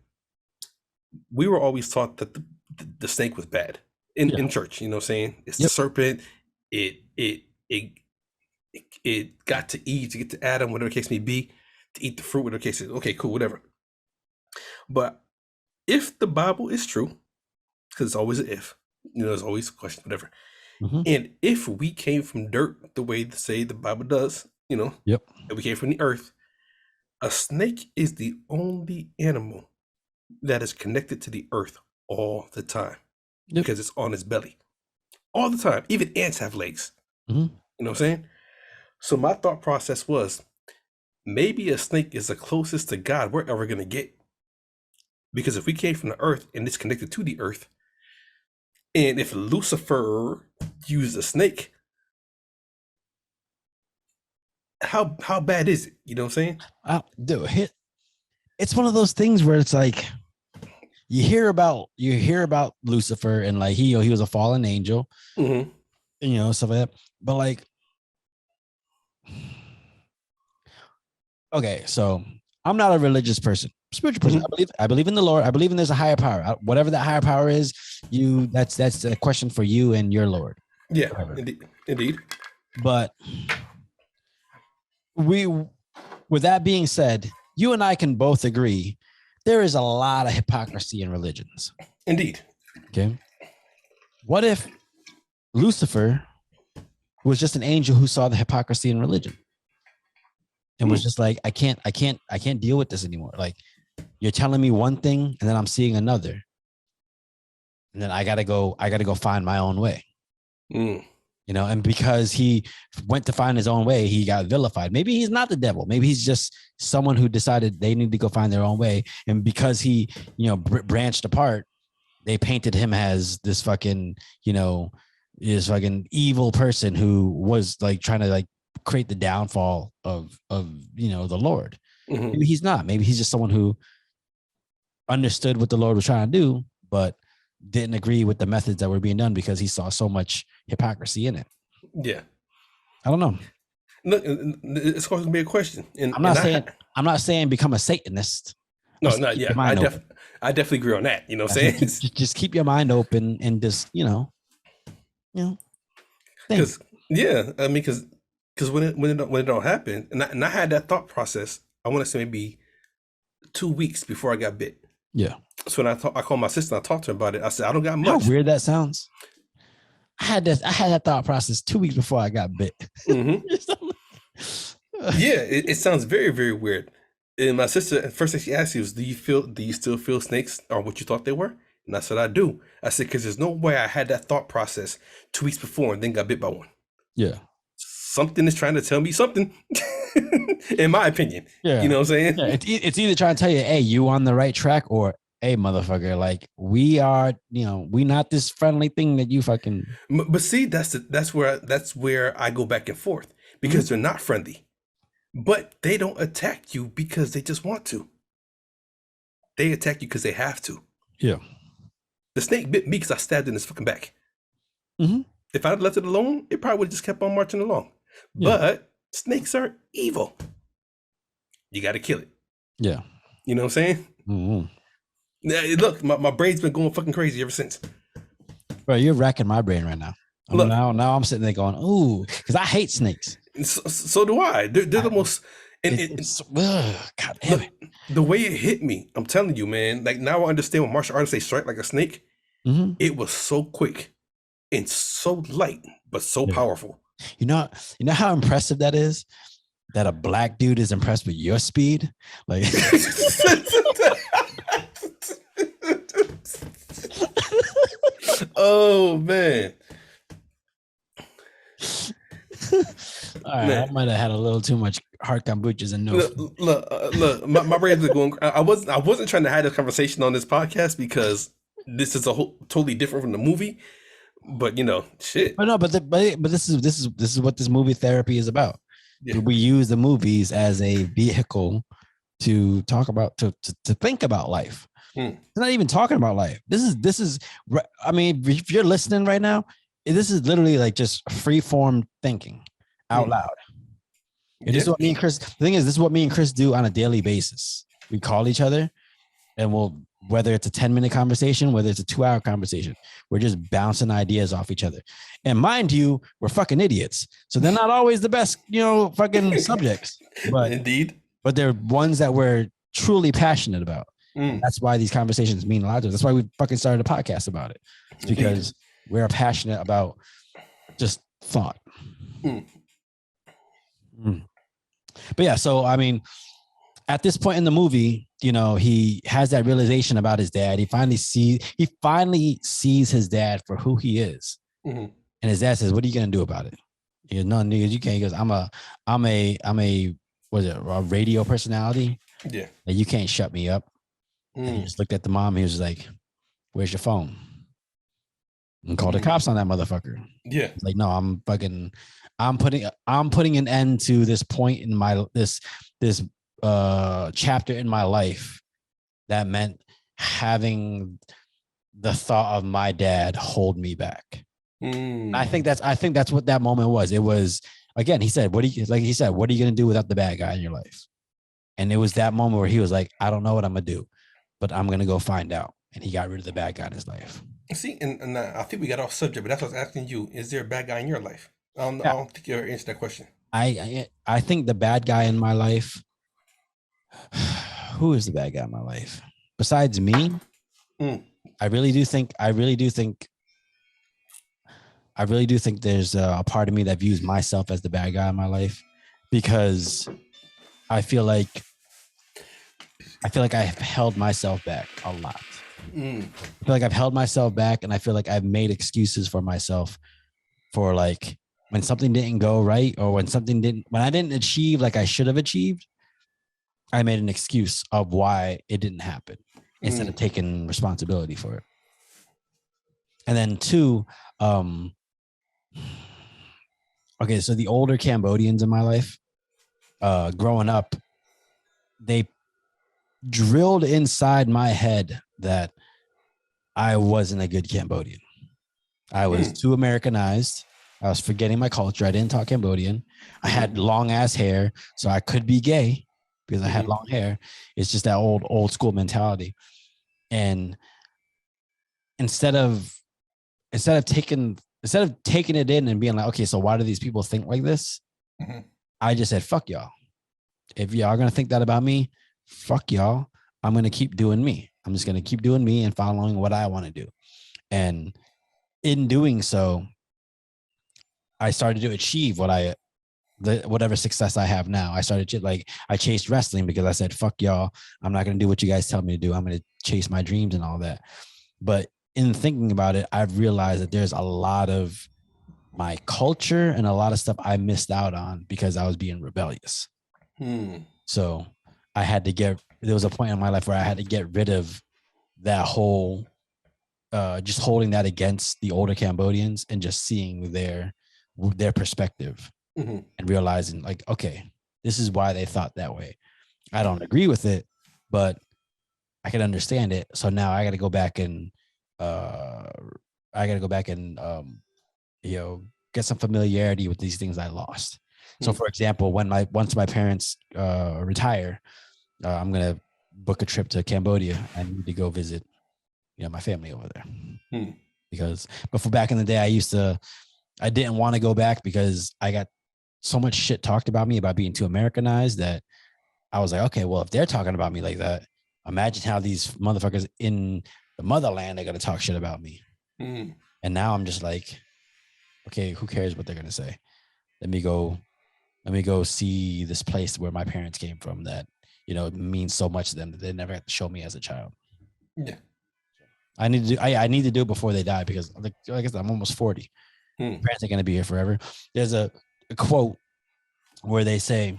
we were always taught that the snake was bad in church. You know what I'm saying? It's the serpent. It got to Eve to get to Adam, whatever the case may be, to eat the fruit, whatever the case is. Okay, cool, whatever. But if the Bible is true, because it's always an if, there's always a question, whatever. Mm-hmm. And if we came from dirt, the way say the Bible does, and we came from the earth, a snake is the only animal that is connected to the earth all the time, because it's on its belly all the time. Even ants have legs. Mm-hmm. You know what I'm saying? So my thought process was, maybe a snake is the closest to God we're ever going to get. Because if we came from the earth and it's connected to the earth, and if Lucifer used a snake, how bad is it? You know what I'm saying? Dude, it's one of those things where it's like, you hear about Lucifer, and like he was a fallen angel, and stuff like that. But like, okay, so I'm not a religious person, spiritual person. I believe in the Lord. I believe in there's a higher power. Whatever that higher power is, that's a question for you and your Lord. Yeah, indeed. But with that being said, you and I can both agree there is a lot of hypocrisy in religions. Indeed. Okay. What if Lucifer was just an angel who saw the hypocrisy in religion and was just like, I can't deal with this anymore. Like, you're telling me one thing and then I'm seeing another. And then I gotta go find my own way. And because he went to find his own way, he got vilified. Maybe he's not the devil. Maybe he's just someone who decided they need to go find their own way. And because he, branched apart, they painted him as this fucking, this fucking evil person who was like trying to like create the downfall of the Lord. Maybe he's not. Maybe he's just someone who understood what the Lord was trying to do, but didn't agree with the methods that were being done because he saw so much hypocrisy in it. Yeah. I don't know. Look, it's going to be a question. And I'm not saying become a Satanist. No, not yet. I definitely agree on that. You know what I'm saying? Just keep your mind open and just, think. Because I mean, because when it all happened, and I had that thought process, I want to say maybe 2 weeks before I got bit. Yeah. So when I called my sister, I talked to her about it. I said, I don't got much. How weird that sounds. I had that thought process 2 weeks before I got bit. Mm-hmm. Yeah, it sounds very, very weird. And my sister, first thing she asked me was, do you still feel snakes are what you thought they were? And I said, I do. I said, because there's no way I had that thought process 2 weeks before and then got bit by one. Yeah. Something is trying to tell me something, in my opinion. Yeah. You know what I'm saying? Yeah, it's either trying to tell you, hey, you on the right track, or hey, motherfucker, like we are, we not this friendly thing that you fucking. But see, that's where I go back and forth, because they're not friendly. But they don't attack you because they just want to. They attack you because they have to. Yeah. The snake bit me because I stabbed it in his fucking back. Mm-hmm. If I'd left it alone, it probably would have just kept on marching along. Yeah. But snakes are evil. You got to kill it. Yeah. You know what I'm saying? Mm-hmm. Look, my brain's been going fucking crazy ever since. Bro, you're racking my brain right now. Look, now I'm sitting there going, ooh, because I hate snakes. So do I. They're the most. God damn it. The way it hit me, I'm telling you, man. Like, now I understand when martial artists say strike like a snake. Mm-hmm. It was so quick and so light, but so powerful. You know how impressive that is? That a black dude is impressed with your speed? Like. Oh man. All right, man. I might have had a little too much hard kombuchas and no. Look, my brains are going. I wasn't trying to have this conversation on this podcast because this is totally different from the movie. But shit. But no, but this is what this movie therapy is about. Yeah. We use the movies as a vehicle to talk about, to think about life. It's not even talking about life. This is. I mean, if you're listening right now, this is literally like just free form thinking out loud. And this is what me and Chris. The thing is, this is what me and Chris do on a daily basis. We call each other, and whether it's a 10-minute conversation, whether it's a 2-hour conversation, we're just bouncing ideas off each other. And mind you, we're fucking idiots, so they're not always the best, fucking subjects. But indeed, but they're ones that we're truly passionate about. That's why these conversations mean a lot to us. That's why we fucking started a podcast about it. It's because we're passionate about just thought. But yeah, so I mean, at this point in the movie, he has that realization about his dad. He finally sees his dad for who he is. And his dad says, "What are you gonna do about it?" He goes, "No, nigga, you can't." He goes, "I'm a a radio personality. Yeah, and you can't shut me up." And he just looked at the mom. He was like, "Where's your phone?" And called the cops on that motherfucker. Yeah, he's like, "No, I'm putting an end to this point in my this chapter in my life that meant having the thought of my dad hold me back." I think that's what that moment was. It was, again, he said, what are you going to do without the bad guy in your life? And it was that moment where he was like, I don't know what I'm going to do, but I'm going to go find out. And he got rid of the bad guy in his life. See, and I think we got off subject, but that's what I was asking you. Is there a bad guy in your life? I don't think you ever answered that question. I think the bad guy in my life, who is the bad guy in my life? Besides me, I really do think there's a part of me that views myself as the bad guy in my life, because I feel like I've held myself back a lot. I feel like I've held myself back, and I feel like I've made excuses for myself for, like, when something didn't go right, or when I didn't achieve like I should have achieved, I made an excuse of why it didn't happen instead of taking responsibility for it. And then 2, okay, so the older Cambodians in my life, growing up, they drilled inside my head that I wasn't a good Cambodian. I was too Americanized. I was forgetting my culture. I didn't talk Cambodian. I had long ass hair, so I could be gay because I had long hair. It's just that old school mentality. And instead of taking it in and being like, okay, so why do these people think like this? I just said, fuck y'all. If y'all are gonna think that about me, fuck y'all. I'm gonna keep doing me. I'm just gonna keep doing me and following what I want to do. And in doing so, I started to achieve whatever success I have now. I started to I chased wrestling because I said, fuck y'all. I'm not gonna do what you guys tell me to do. I'm gonna chase my dreams and all that. But in thinking about it, I've realized that there's a lot of my culture and a lot of stuff I missed out on because I was being rebellious. So I had to there was a point in my life where I had to get rid of that whole, just holding that against the older Cambodians and just seeing their perspective and realizing like, okay, this is why they thought that way. I don't agree with it, but I can understand it. So now I got to go back and get some familiarity with these things I lost. So for example, once my parents retire, I'm going to book a trip to Cambodia. I need to go visit, my family over there. Because before, back in the day, I didn't want to go back because I got so much shit talked about me about being too Americanized that I was like, okay, well, if they're talking about me like that, imagine how these motherfuckers in the motherland are going to talk shit about me. And now I'm just like, okay, who cares what they're going to say? Let me go see this place where my parents came from that, means so much to them that they never had to show me as a child. Yeah. I need to do it before they die because like I said, I'm almost 40. Parents are going to be here forever. There's a quote where they say,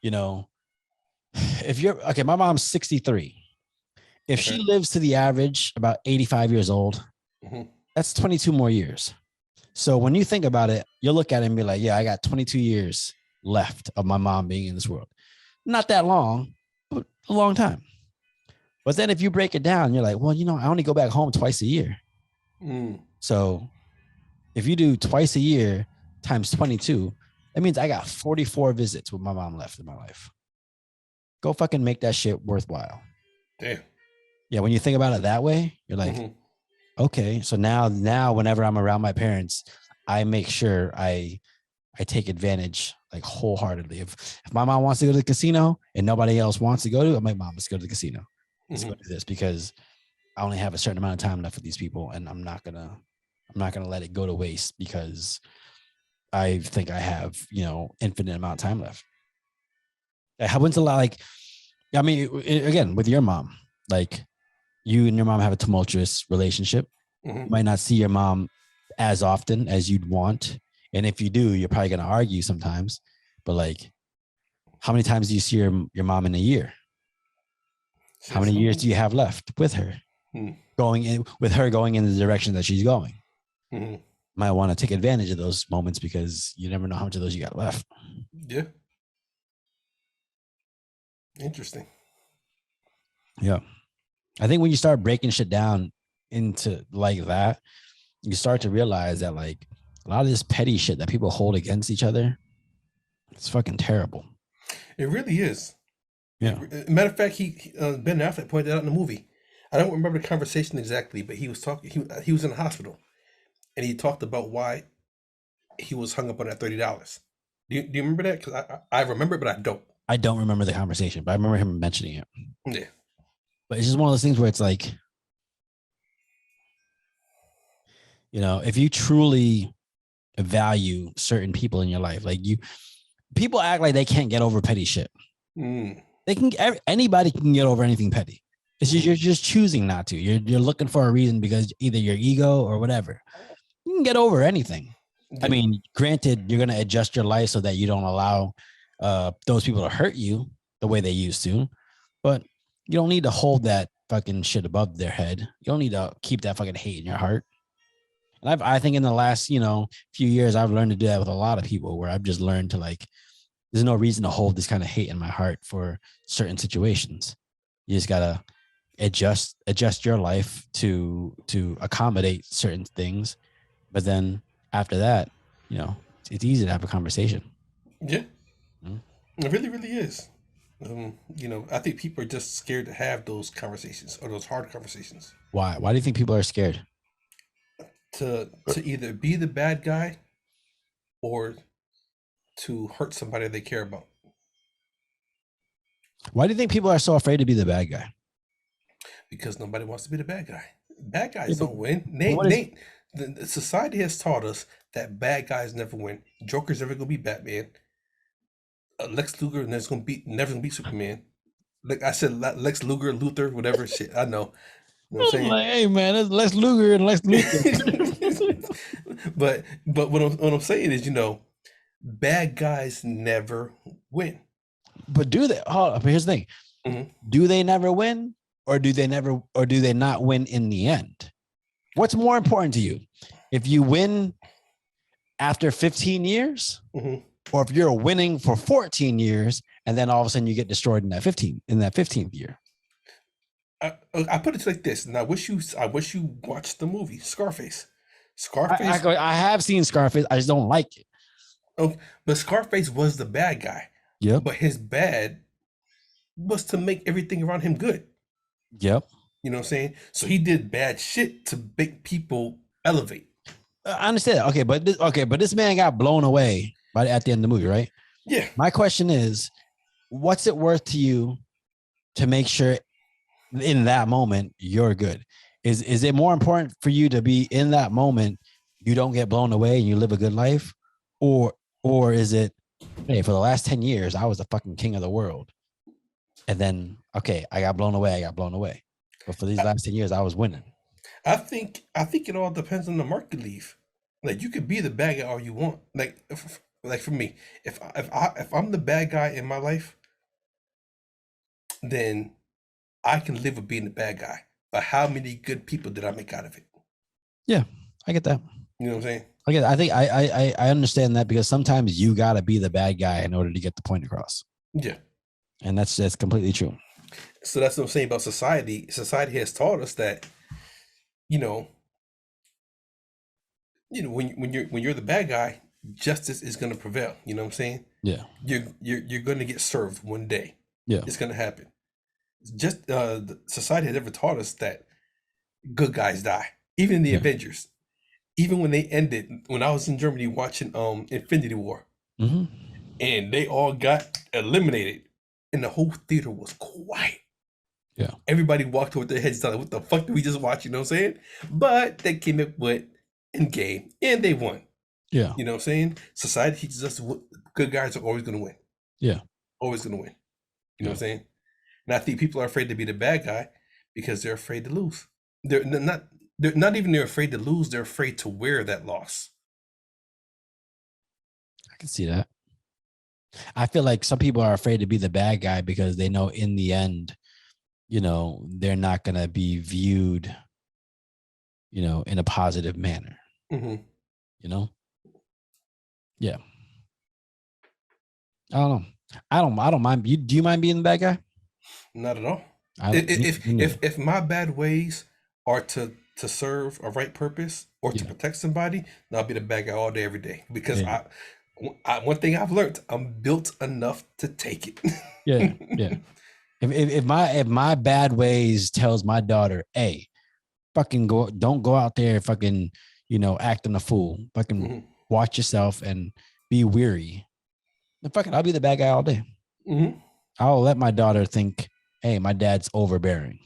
if you're okay, my mom's 63. If she lives to the average about 85 years old, that's 22 more years. So when you think about it, you'll look at it and be like, yeah, I got 22 years left of my mom being in this world. Not that long, but a long time. But then if you break it down, you're like, well, I only go back home twice a year. So if you do twice a year times 22, that means I got 44 visits with my mom left in my life. Go fucking make that shit worthwhile. Damn. Yeah, when you think about it that way, you're like, okay, so now whenever I'm around my parents, I make sure I take advantage like wholeheartedly. If my mom wants to go to the casino and nobody else wants to go to, I'm like, mom, let's go to the casino. Let's go do this because I only have a certain amount of time left with these people, and I'm not gonna let it go to waste because I think I have infinite amount of time left. It happens a lot. Like, I mean, again, with your mom, like you and your mom have a tumultuous relationship. You might not see your mom as often as you'd want. And if you do, you're probably going to argue sometimes. But like, how many times do you see your mom in a year? How many years do you have left with her? Going in the direction that she's going. Might want to take advantage of those moments because you never know how much of those you got left. Yeah. Interesting. Yeah. I think when you start breaking shit down into like that, you start to realize that like a lot of this petty shit that people hold against each other, it's fucking terrible. It really is. Yeah. Matter of fact, Ben Affleck pointed out in the movie. I don't remember the conversation exactly, but he was talking. He was in the hospital, and he talked about why he was hung up on that $30. Do you remember that? Because I remember it, but I don't. I don't remember the conversation, but I remember him mentioning it. Yeah. But it's just one of those things where it's like, if you truly value certain people in your life, like people act like they can't get over petty shit. Anybody can get over anything petty. It's just, you're just choosing not to. You're looking for a reason because either your ego or whatever. You can get over anything. I mean, granted, you're going to adjust your life so that you don't allow those people to hurt you the way they used to, but you don't need to hold that fucking shit above their head. You don't need to keep that fucking hate in your heart. And I think in the last, few years, I've learned to do that with a lot of people where I've just learned to like, there's no reason to hold this kind of hate in my heart for certain situations. You just gotta adjust your life to accommodate certain things. But then after that, it's easy to have a conversation. Yeah, Mhm. it really, really is. I think people are just scared to have those conversations or those hard conversations. Why do you think people are scared? To either be the bad guy or to hurt somebody they care about. Why do you think people are so afraid to be the bad guy? Because nobody wants to be the bad guy. Bad Yeah, guys but don't win. what is The society has taught us that bad guys never win. Joker's never gonna be Batman. Lex Luger never gonna be Superman. Like I said, Lex Luger, Luther, whatever shit. I know. You know what I'm saying? like, hey man, it's Lex Luger and Lex Luthor. but what I'm saying is, bad guys never win. But do they? Oh, but here's the thing: Mhm. do they never win, or do they not win in the end? What's more important to you? If you win after 15 years, Mhm. or if you're winning for 14 years and then all of a sudden you get destroyed in that 15th year? I put it like this, and I wish you watched the movie Scarface. I, Scarface, I have seen Scarface. I just don't like it. oh, but Scarface was the bad guy. Yep. But his bad was to make everything around him good. Yep. You know what I'm saying? So he did bad shit to make people elevate. I understand. Okay, but this man got blown away at the end of the movie, right? Yeah. My question is, what's it worth to you to make sure in that moment you're good? Is it more important for you to be in that moment, you don't get blown away and you live a good life, or is it, hey, for the last 10 years I was the fucking king of the world, and then okay, I got blown away, but for these last 10 years I was winning? I think it all depends on the mark you leave. Like you could be the bad guy all you want. Like for me, if I'm the bad guy in my life, then I can live with being the bad guy. But how many good people did I make out of it? Yeah, I get that. You know what I'm saying? I think I understand that, because sometimes you gotta be the bad guy in order to get the point across, Yeah. and that's completely true. So that's what I'm saying about society. Society has taught us that, you know, when you're the bad guy, justice is gonna prevail. You know what I'm saying? Yeah, You're gonna get served one day. yeah, It's gonna happen. Just society has never taught us that good guys die. Even in the yeah. Avengers, even when they ended, when I was in Germany watching Infinity War, Mm-hmm. and they all got eliminated, and the whole theater was quiet. Yeah. Everybody walked with their heads down. Like, what the fuck did we just watch? You know what I'm saying? But they came up with in game and they won. Yeah. You know what I'm saying? Society teaches us good guys are always going to win. Yeah. Always going to win. You know Yeah. what I'm saying? And I think people are afraid to be the bad guy because they're afraid to lose. They're not even they're afraid to lose. They're afraid to wear that loss. I can see that. I feel like some people are afraid to be the bad guy because they know in the end, they're not going to be viewed, in a positive manner, Mm-hmm. Yeah. I don't know. I don't mind. Do you mind being the bad guy? Not at all. I don't. If my bad ways are to serve a right purpose or to Yeah. protect somebody, then I'll be the bad guy all day, every day. Because Yeah. one thing I've learned, I'm built enough to take it. Yeah. Yeah. If my bad ways tells my daughter, hey, fucking don't go out there fucking, acting a fool. Fucking Mhm. watch yourself and be weary. Then fucking I'll be the bad guy all day. Mhm. I'll let my daughter think, hey, my dad's overbearing.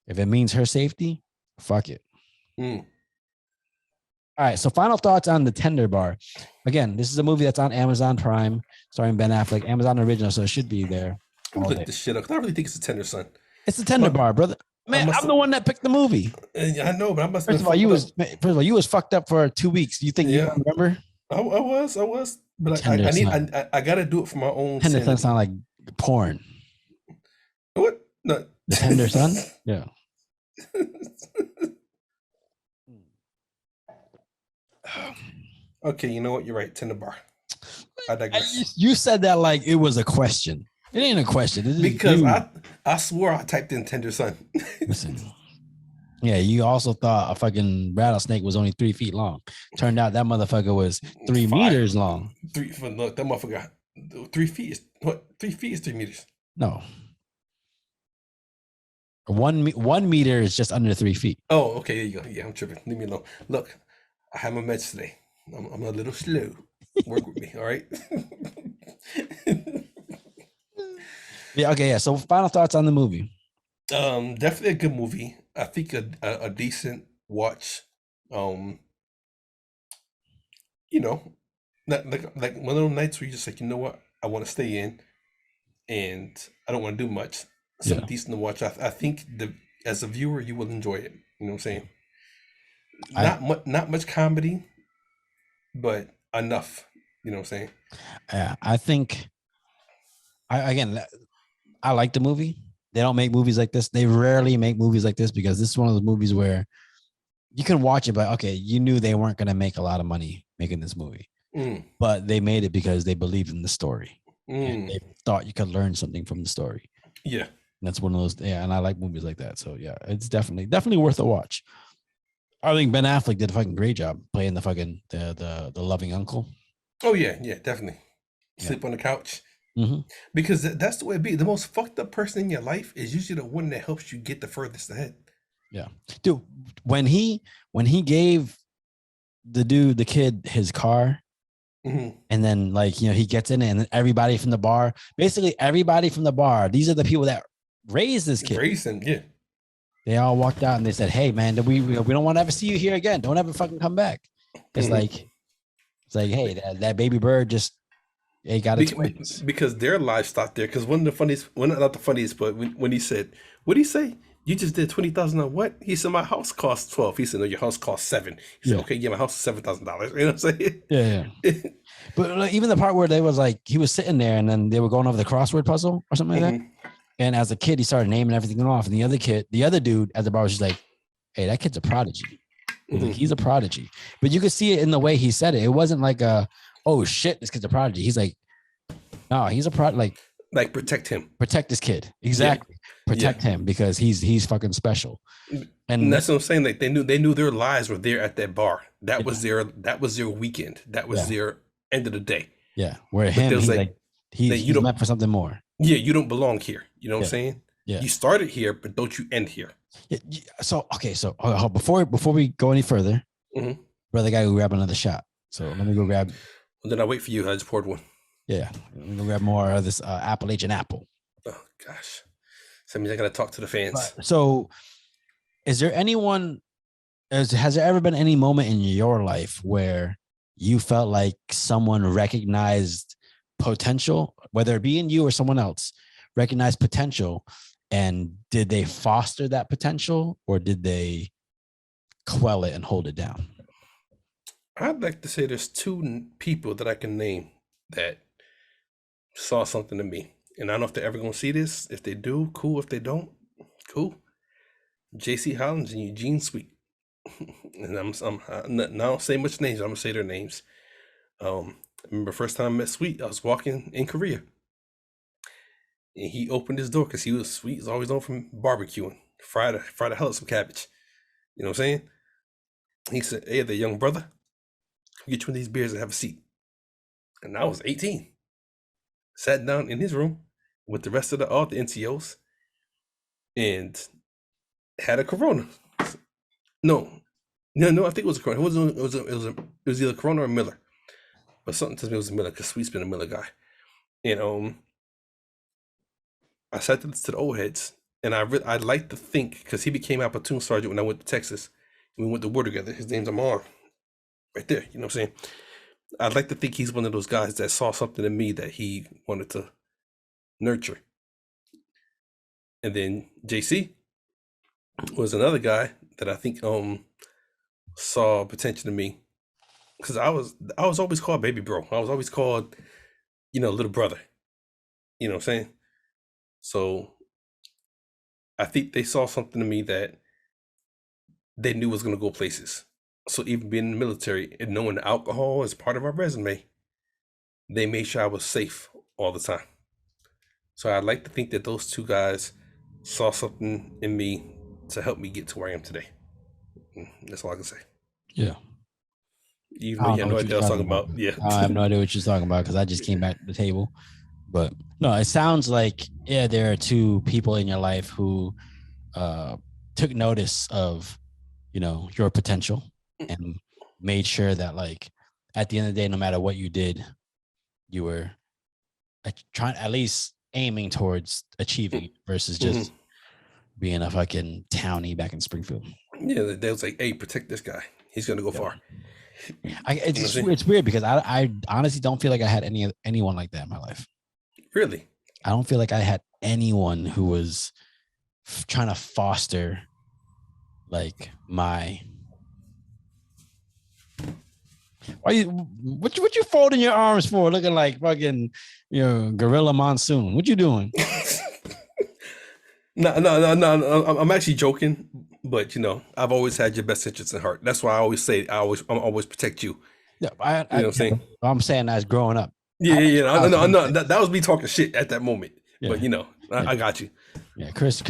If it means her safety, fuck it. Mm. All right. So final thoughts on The Tender Bar. Again, this is a movie that's on Amazon Prime, starring Ben Affleck, Amazon original, so it should be there. I'm all look day. this shit up 'cause I really think it's a Tender Son. It's The Tender But Bar, brother. Man, must I'm the one that picked the movie. I know, but I must. First of all, you was fucked up for 2 weeks. You think you Yeah. don't remember? I was, but I Tender need. Son. I got to do it for my own Tender Son sanity. sound like porn. What? No. The Tender Son? Yeah. Okay, you know what? You're right. Tender Bar. I digress. You said that like it was a question. It ain't a question. It is Because you. I swore I typed in Tender Son. Listen. Yeah, you also thought a fucking rattlesnake was only 3 feet long. Turned out that motherfucker was 3 meters 5, long. 3. Look, that motherfucker. 3 feet is what? 3 feet is 3 meters. No, 1 meter is just under 3 feet. Oh, okay. There you go. Yeah, I'm tripping. Leave me alone. Look, I have my meds today. I'm a little slow. Work with me, all right? Yeah. Okay. Yeah. So, final thoughts on the movie. Definitely a good movie. I think a decent watch. Um, you know, like one of those nights where you're just like, you know what, I want to stay in, and I don't want to do much. Something Yeah. decent to watch. I think as a viewer, you will enjoy it. You know what I'm saying? I Not much comedy, but enough. You know what I'm saying? Yeah. I think. I like the movie. They don't make movies like this. They rarely make movies like this because this is one of those movies where you can watch it, but okay, you knew they weren't going to make a lot of money making this movie, Mm, but they made it because they believed in the story and mm, they thought you could learn something from the story. yeah. And that's one of those, yeah. And I like movies like that, so yeah, it's definitely worth a watch. I think Ben Affleck did a fucking great job playing the fucking the loving uncle. Oh yeah, yeah, definitely. Yeah. Sleep on the couch. Mm-hmm. Because that's the way it be. The most fucked up person in your life is usually the one that helps you get the furthest ahead. Yeah, dude. When he gave the kid his car, Mm-hmm. and then like he gets in it, and then everybody from the bar, basically everybody from the bar, these are the people that raised this kid. Raise him, yeah. They all walked out and they said, "Hey man, we don't want to ever see you here again. Don't ever fucking come back." It's Mhm. like, hey, that baby bird just got its Be- wings. because their lives stopped there. Because one of the funniest, one not the funniest, but when he said, "What did he say? You just did 20,000 on what?" He said, "My house cost 12." He said, "No, your house cost 7." He said, Yeah, "Okay, yeah, my house is $7,000." You know what I'm saying? yeah, yeah. But like, even the part where they was like, he was sitting there and then they were going over the crossword puzzle or something like that. Mhm. And as a kid, he started naming everything off. And the other dude at the bar was just like, "Hey, that kid's a prodigy. Mhm. He's a prodigy." But you could see it in the way he said it. It wasn't like "Oh shit, this kid's a prodigy." He's like, "No, he's a prodigy. Like, Like protect him. protect this kid. Yeah, Exactly. yeah. Protect him because he's fucking special." And And that's what I'm saying. Like they knew their lives were there at that bar. That yeah, was their weekend. That was yeah, their end of the day. yeah. Where But there him, was he's like like, that you he's don't. meant for something more. Yeah, you don't belong here. You know what I'm Yeah, saying? yeah. You started here, but don't you end here? Yeah, so okay, so before we go any further, Hmm. brother, gotta go grab another shot. So let me go grab. And then I wait for you. I just poured one. Yeah, let me go grab more of this Appalachian apple. Oh gosh, so that means I gotta talk to the fans. But so, is there anyone? Has there ever been any moment in your life where you felt like someone recognized potential, whether it be in you or someone else, recognized potential, and did they foster that potential or did they quell it and hold it down? I'd like to say there's two people that I can name that saw something in me, and I don't know if they're ever gonna see this. If they do, cool. If they don't, cool. J.C. Hollins and Eugene Sweet. And I don't say much names. I'm gonna say their names. I remember first time I met Sweet, I was walking in Korea, and he opened his door because he was Sweet. He's always known from barbecuing, fried the hell out of some cabbage. You know what I'm saying? He said, "Hey, there, young brother, get you one of these beers and have a seat." And I was 18. Sat down in his room with the rest of all the NCOs and had a Corona. No, no, I think it was a Corona. It was either Corona or Miller, but something tells me it was a Miller because Sweet's been a Miller guy. And I sat to the old heads, and I like to think because he became our platoon sergeant when I went to Texas. We went to war together. His name's Amar, right there. You know what I'm saying? I'd like to think he's one of those guys that saw something in me that he wanted to nurture. And then JC was another guy that I think saw potential in me because I was always called baby bro. I was always called little brother. You know what I'm saying? So I think they saw something in me that they knew was gonna go places. So even being in the military and knowing alcohol is part of our resume, they made sure I was safe all the time. So I'd like to think that those two guys saw something in me to help me get to where I am today. That's all I can say. Yeah. Even I though you don't have know no what you're idea what I was talking talking about. about. Yeah. I have no idea what you're talking about because I just came back to the table. But no, it sounds like, yeah, there are two people in your life who uh, took notice of, your potential and made sure that, like, at the end of the day, no matter what you did, you were trying, at least aiming towards achieving versus Mhm. just being a fucking townie back in Springfield. Yeah, they was like, hey, protect this guy. He's gonna go Yep. far. It's You know what just, I'm saying? it's weird because I honestly don't feel like I had anyone like that in my life. Really? I don't feel like I had anyone who was trying to foster like my. Why you what you folding your arms for? Looking like fucking Gorilla Monsoon. What you doing? No. I'm actually joking, but I've always had your best interests in heart. That's why I always say I'm always protect you. Yeah, You know what I'm saying? I'm saying as growing up. Yeah, yeah, yeah. I was No. homesick. That was me talking shit at that moment. But Yeah, yeah, I got you. yeah. Chris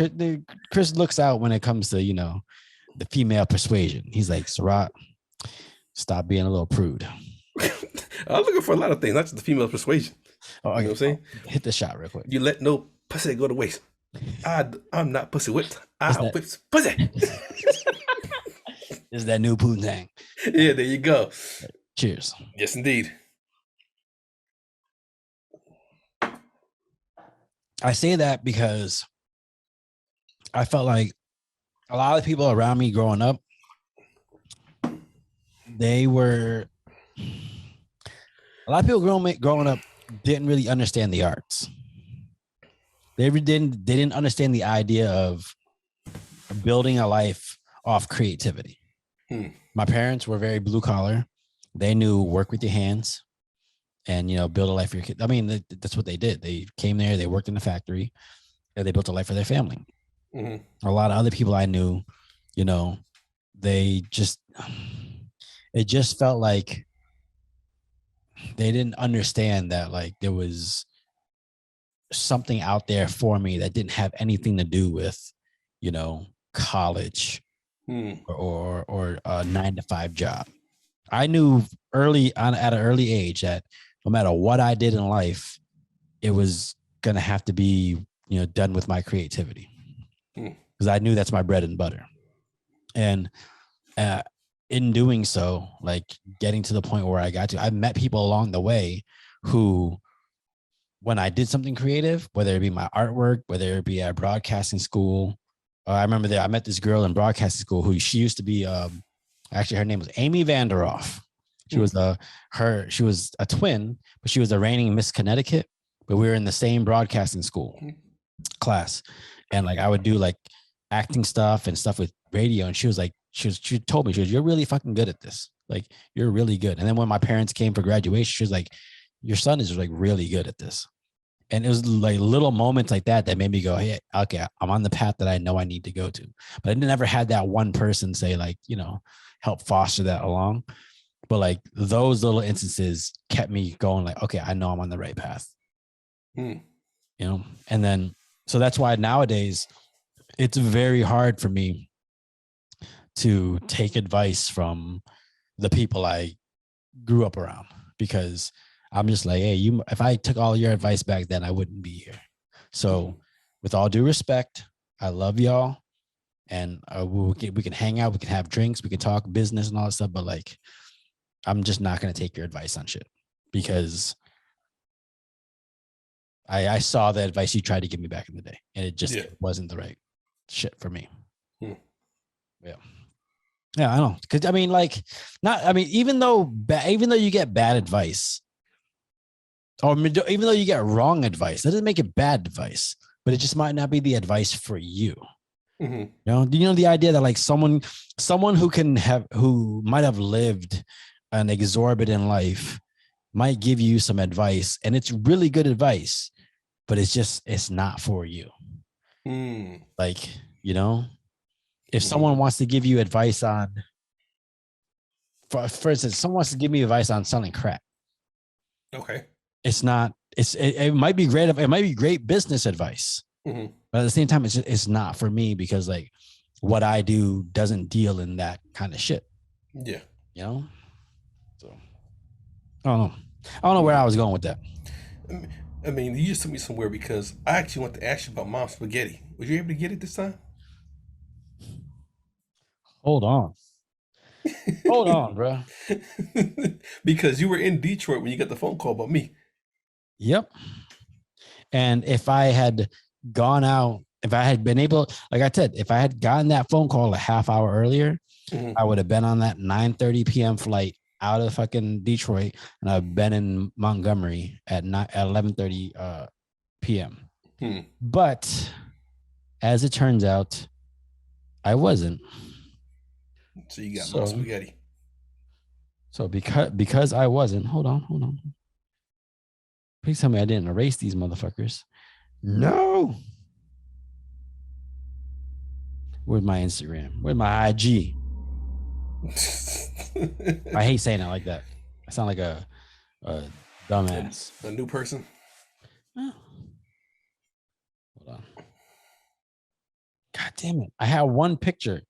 looks out when it comes to the female persuasion. He's like, Sarat, stop being a little prude. I was looking for a lot of things, not just the female persuasion. Oh, You know okay. what I'm saying? Hit the shot real quick. You let no pussy go to waste. I'm not pussy whipped. Is I that whips pussy. is that new Poontang? Yeah, there you go. Cheers. Yes, indeed. I say that because I felt like a lot of people around me growing up, they were a lot of people growing up didn't really understand the arts. They didn't understand the idea of building a life off creativity. My parents were very blue collar. They knew work with your hands and build a life for your kids. I mean, that's what they did. They came there, they worked in the factory, and they built a life for their family. A lot of other people I knew, they just it just felt like they didn't understand that like there was something out there for me that didn't have anything to do with college or a 9-to-5 job. I knew early on at an early age that no matter what I did in life, it was gonna have to be done with my creativity because I knew that's my bread and butter. And in doing so, like getting to the point where I got to, I met people along the way who, when I did something creative, whether it be my artwork, whether it be at broadcasting school, I remember that I met this girl in broadcasting school who she used to be. Actually, her name was Amy Vanderoff. She was she was a twin, but she was the reigning Miss Connecticut. But we were in the same broadcasting school class, and like I would do like acting stuff and stuff with radio, and she was like, she told me, you're really fucking good at this. Like you're really good. And then when my parents came for graduation, she was like, your son is like really good at this. And it was like little moments like that that made me go, hey, okay, I'm on the path that I know I need to go to. But I never had that one person say like, help foster that along. But like those little instances kept me going like, okay, I know I'm on the right path. And then, so that's why nowadays it's very hard for me to take advice from the people I grew up around because I'm just like, hey, if I took all your advice back then, I wouldn't be here. So with all due respect, I love y'all. And we can hang out, we can have drinks, we can talk business and all that stuff. But like, I'm just not going to take your advice on shit because I saw the advice you tried to give me back in the day and it just wasn't the right shit for me. Yeah. Yeah, I know. Cause I mean, like, even though you get bad advice, or even though you get wrong advice, that doesn't make it bad advice, but it just might not be the advice for you. Do you know the idea that like someone who might have lived an exorbitant life might give you some advice and it's really good advice, but it's not for you. Like, if someone wants to give you advice on, for instance, someone wants to give me advice on selling crack. Okay. it's not. It might be great. It might be great business advice, Mhm. but at the same time, it's not for me because like what I do doesn't deal in that kind of shit. Yeah. You know. So I don't know. I don't know where I was going with that. I mean, you just took me somewhere because I actually want to ask you about Mom's spaghetti. Was you able to get it this time? Hold on. Hold on, bro. Because you were in Detroit when you got the phone call about me. Yep. And if I had gone out, if I had been able, like I said, if I had gotten that phone call a half hour earlier, Mhm. I would have been on that 9:30 p.m. flight out of fucking Detroit, and I've been in Montgomery at 11:30 p.m. Hmm. But as it turns out, I wasn't. So you got Mom's So spaghetti. so because I wasn't, hold on. Please tell me I didn't erase these motherfuckers. No. Where's my Instagram? Where's my IG? I hate saying it like that. I sound like a dumbass. A new person. Hold on. God damn it. I had one picture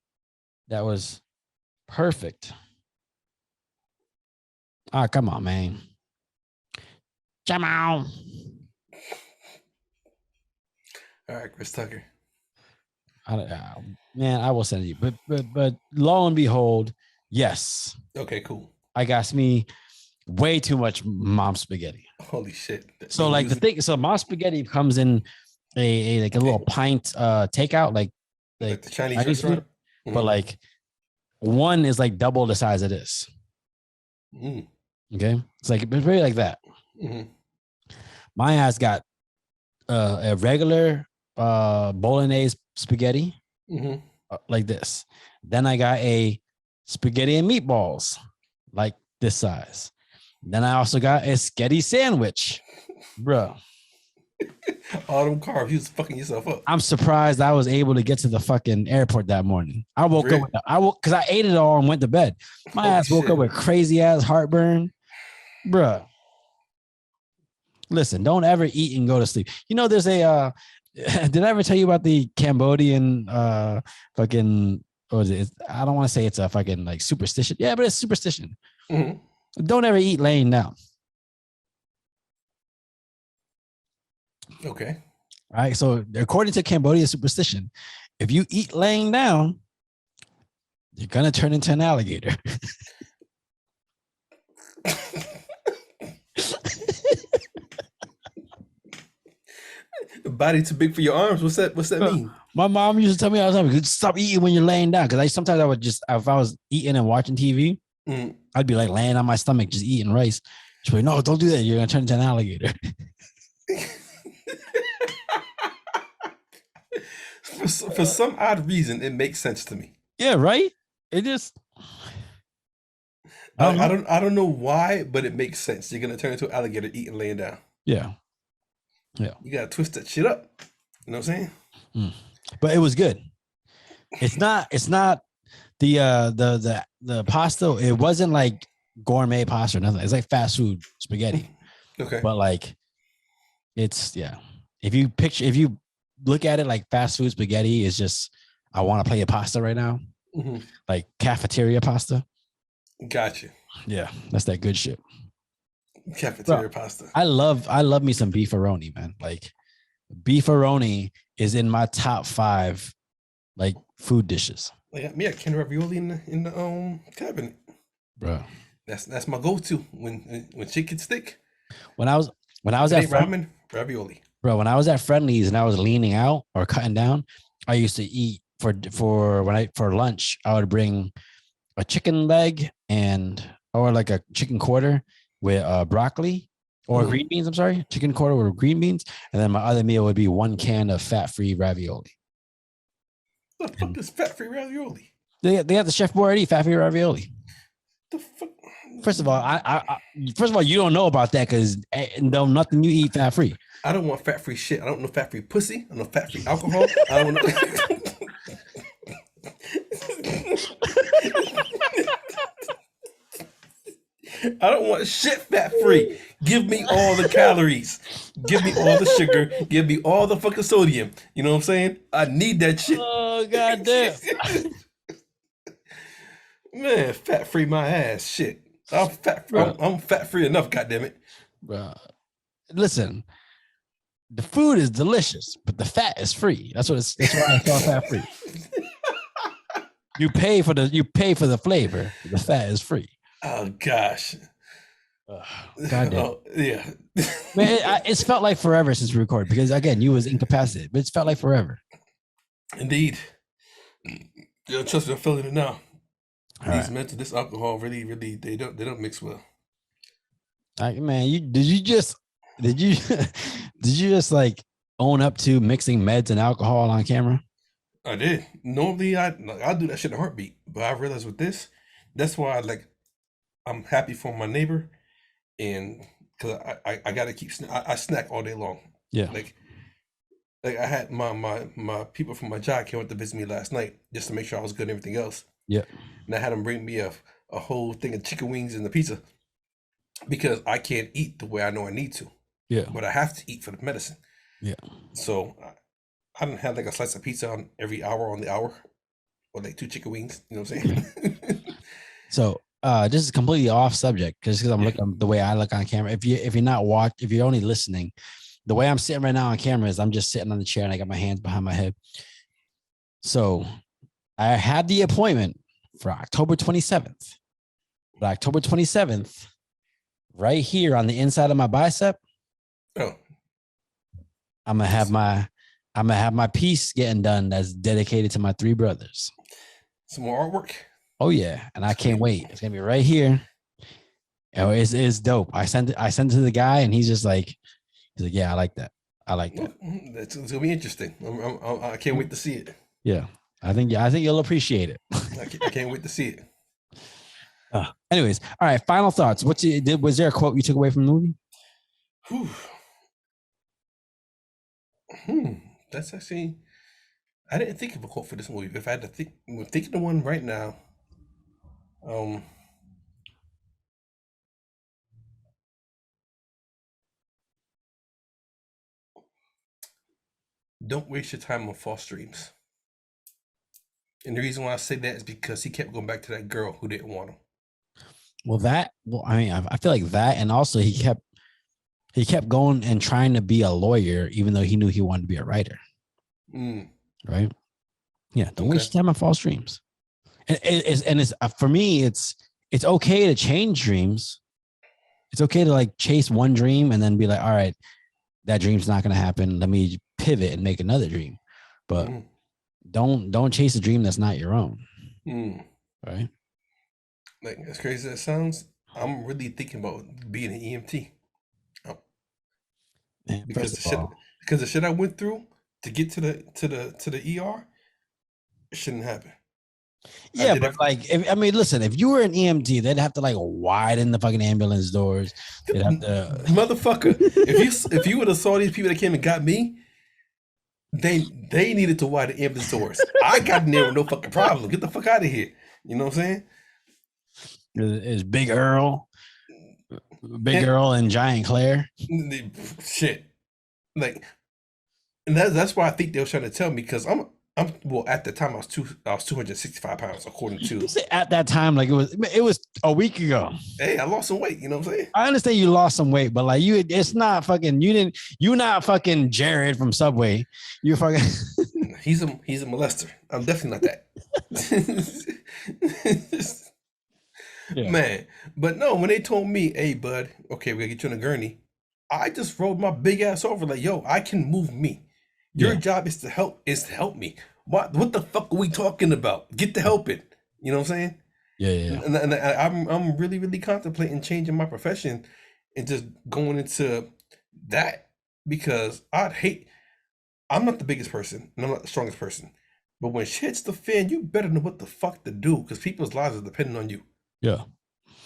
that was perfect. Ah, come on, man. Come on. All right, Chris Tucker. Man, I will send you. But lo and behold, yes, Okay, cool. I got me way too much mom spaghetti. Holy shit. So like the thing, so mom spaghetti comes in a like a little pint takeout, like the Chinese restaurant. Food, but like one is like double the size of this. Mm. Okay, it's like it's really like that. Mm-hmm. My ass got a regular bolognese spaghetti, like this. Then I got a spaghetti and meatballs, like this size. Then I also got a sketty sandwich, bro. All them carbs, you was fucking yourself up. I'm surprised I was able to get to the fucking airport that morning. I woke up. Because I ate it all and went to bed. My ass woke up with crazy ass heartburn, bro. Listen, don't ever eat and go to sleep. You know, there's a. Did I ever tell you about the Cambodian fucking? What was it? I don't want to say it's a fucking like superstition. Yeah, but it's superstition. Mm-hmm. Don't ever eat laying down. Okay. All right. So according to Cambodian superstition, if you eat laying down, you're gonna turn into an alligator. The body too big for your arms. What's that mean? My mom used to tell me all the time, stop eating when you're laying down. Because sometimes I would just, if I was eating and watching TV, I'd be like laying on my stomach, just eating rice. She'd be like, no, don't do that. You're gonna turn into an alligator. For some odd reason, it makes sense to me. Yeah, right. It just. I don't know why, but it makes sense. You're gonna turn into an alligator eating laying down. Yeah. Yeah. You gotta twist that shit up. You know what I'm saying? But it was good. It's not the pasta. It wasn't like gourmet pasta or nothing. It's like fast food spaghetti. Okay. But like it's if you look at it like fast food spaghetti, it's just I want to play a pasta right now. Like cafeteria pasta. Gotcha. Yeah, that's that good shit. Cafeteria pasta. I love me some beefaroni, man. Like beefaroni is in my top 5 like food dishes. Like me a can of ravioli in the cabinet. Bro. That's my go-to when shit gets thick. When I was at ramen, ravioli. Bro, when I was at Friendly's and I was leaning out or cutting down, I used to eat for lunch, I would bring a chicken leg or like a chicken quarter with broccoli or green beans. I'm sorry, chicken quarter with green beans, and then my other meal would be 1 can of fat-free ravioli. The fuck is fat-free ravioli? They have the Chef Boyardee fat-free ravioli. The fuck? First of all, you don't know about that because nothing you eat fat-free. I don't want fat-free shit. I don't know fat-free pussy. I know fat-free alcohol. I don't know. I don't want shit fat free. Give me all the calories. Give me all the sugar. Give me all the fucking sodium. You know what I'm saying? I need that shit. Oh goddamn. Man, fat free my ass. Shit. I'm fat. Bro, I'm fat free enough. Goddamn it. bro. Listen, the food is delicious, but the fat is free. That's what it's. That's why it's called fat free. You pay for the flavor. The fat is free. Oh gosh. Goddamn. Oh, yeah. Man, it's felt like forever since we recorded because again, you was incapacitated, but it's felt like forever. Indeed. Yo, trust me, I'm feeling it now. All These right. mental, this alcohol really, they don't mix well. Man, did you just did you just like own up to mixing meds and alcohol on camera? I did. Normally, I'll do that shit in a heartbeat, but I realized with this, that's why I'm happy for my neighbor, and because I gotta keep I snack all day long. Yeah. Like I had my people from my job came up to visit me last night just to make sure I was good and everything else. Yeah. And I had them bring me a whole thing of chicken wings and the pizza because I can't eat the way I know I need to, Yeah. but I have to eat for the medicine. Yeah. So I don't have like a slice of pizza on every hour on the hour, or like 2 chicken wings. You know what I'm saying? So this is completely off subject because I'm Yeah. looking the way I look on camera. If you're not if you're only listening, the way I'm sitting right now on camera is I'm just sitting on the chair and I got my hands behind my head. So I had the appointment for October 27th. But October 27th, right here on the inside of my bicep, Oh, I'm gonna have my piece getting done that's dedicated to my 3 brothers. some more artwork. Oh yeah, and I can't wait. It's gonna be right here. Oh, it's dope. I sent it to the guy, and he's like, yeah, I like that. I like that. It's gonna be interesting. I can't wait to see it. Yeah, I think you'll appreciate it. I can't wait to see it. Anyways, all right. Final thoughts. Was there a quote you took away from the movie? Whew. That's actually. I didn't think of a quote for this movie. If I had to think, I'm thinking of one right now. Don't waste your time on false dreams. And the reason why I say that is because he kept going back to that girl who didn't want him. I mean, I feel like that, and also he kept going and trying to be a lawyer, even though he knew he wanted to be a writer. Right? Yeah. Don't waste your time on false dreams. And it's for me, it's okay to change dreams. It's okay to like chase one dream and then be like, all right, that dream's not going to happen. Let me pivot and make another dream. But don't chase a dream that's not your own. Right? Like, as crazy as that sounds, I'm really thinking about being an EMT. Man, because the shit I went through to get to the ER, it shouldn't happen. Yeah, but like, listen, if you were an EMT, they'd have to like widen the fucking ambulance doors. They'd have to, motherfucker. if you would have saw these people that came and got me, they needed to widen the ambulance doors. I got in there with no fucking problem. Get the fuck out of here. You know what I'm saying? Is Big Earl and Giant Claire. Shit. Like, and that's why I think they were trying to tell me, because I'm well, at the time I was 265 pounds according to. At that time, like it was a week ago. Hey, I lost some weight. You know what I'm saying? I understand you lost some weight, but like it's not fucking. You're not fucking Jared from Subway. You're fucking. He's a molester. I'm definitely not that. Yeah. Man, but no, when they told me, hey, bud, okay, we gotta get you on a gurney, I just rolled my big ass over like, yo, I can move me. Your job is to help me. What the fuck are we talking about? Get to helping. You know what I'm saying? Yeah. And I'm really, really contemplating changing my profession and just going into that, because I'm not the biggest person and I'm not the strongest person. But when shit hits the fan, you better know what the fuck to do, because people's lives are depending on you. Yeah.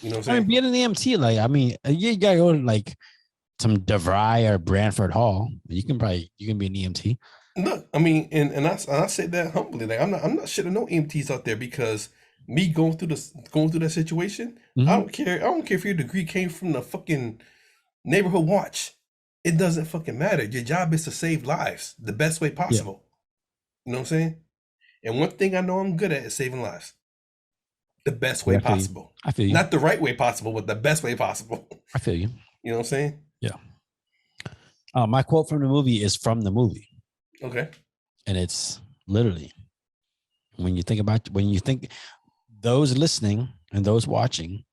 You know what I'm saying? Being an EMT, you gotta go to like some DeVry or Branford Hall. You can be an EMT. Look, I mean, and I say that humbly. Like, I'm not shitting no EMTs out there, because me going through that situation. Mhm. I don't care. I don't care if your degree came from the fucking neighborhood watch. It doesn't fucking matter. Your job is to save lives the best way possible. You know what I'm saying? And one thing I know I'm good at is saving lives. The best way possible. I feel you. Not the right way possible, but the best way possible. I feel you. You know what I'm saying? Yeah. My quote from the movie is from the movie. Okay. And it's literally, when you think those listening and those watching,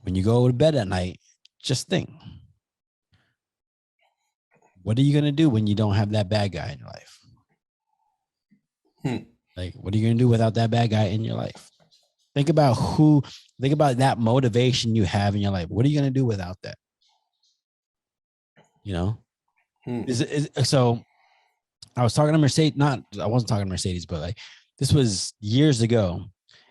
when you go to bed at night, just think, what are you going to do when you don't have that bad guy in your life? Like, what are you going to do without that bad guy in your life? Think about that motivation you have in your life. What are you going to do without that? You know? So I was talking to Mercedes, I wasn't talking to Mercedes, but like, this was years ago,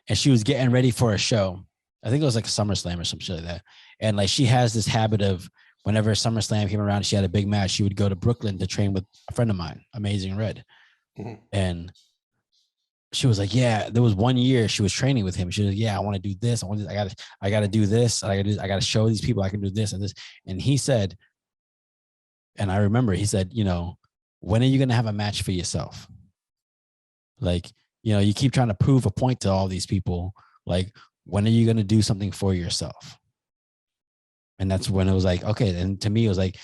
and she was getting ready for a show. I think it was like a SummerSlam or some shit like that. And like, she has this habit of, whenever SummerSlam came around, she had a big match, she would go to Brooklyn to train with a friend of mine, Amazing Red. And she was like, yeah, there was 1 year she was training with him. She was like, yeah, I want to do this. I got to do this. I got to show these people I can do this and this. And he said, and I remember he said, you know, when are you going to have a match for yourself? Like, you know, you keep trying to prove a point to all these people. Like, when are you going to do something for yourself? And that's when it was like, okay. And to me, it was like,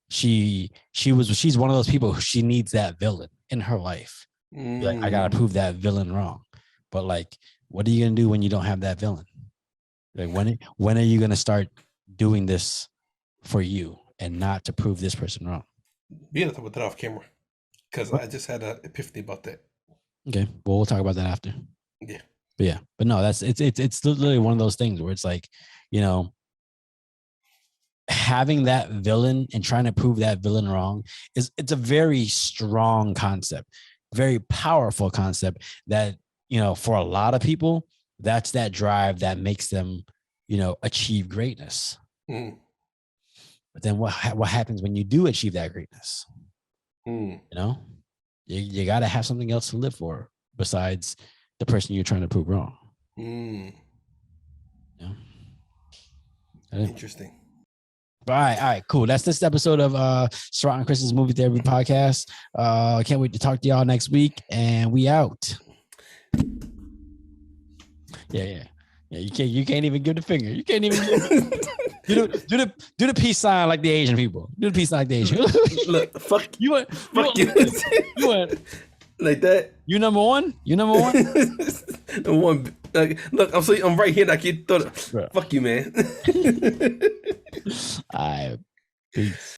she's one of those people who she needs that villain in her life. Like, I got to prove that villain wrong. But like, what are you going to do when you don't have that villain? Like, when are you going to start doing this for you and not to prove this person wrong? We had to talk about that off camera, because I just had an epiphany about that. Okay, well, we'll talk about that after. Yeah, but no, it's literally one of those things where it's like, you know, having that villain and trying to prove that villain wrong it's a very strong concept, very powerful concept that, you know, for a lot of people, that's that drive that makes them, you know, achieve greatness. But then what happens when you do achieve that greatness? You know, you got to have something else to live for besides the person you're trying to prove wrong. Yeah. Interesting. All right, cool. That's this episode of Srot and Chris's Movie Therapy Podcast. Can't wait to talk to y'all next week, and we out. Yeah. You can't even give the finger. You can't even do the peace sign like the Asian people. Do the peace sign like the Asian. Look, fuck you. Fuck you. You went like that. You number one. The one. Like, look, I'm right here. I can't throw it. Fuck you, man. All right. Peace.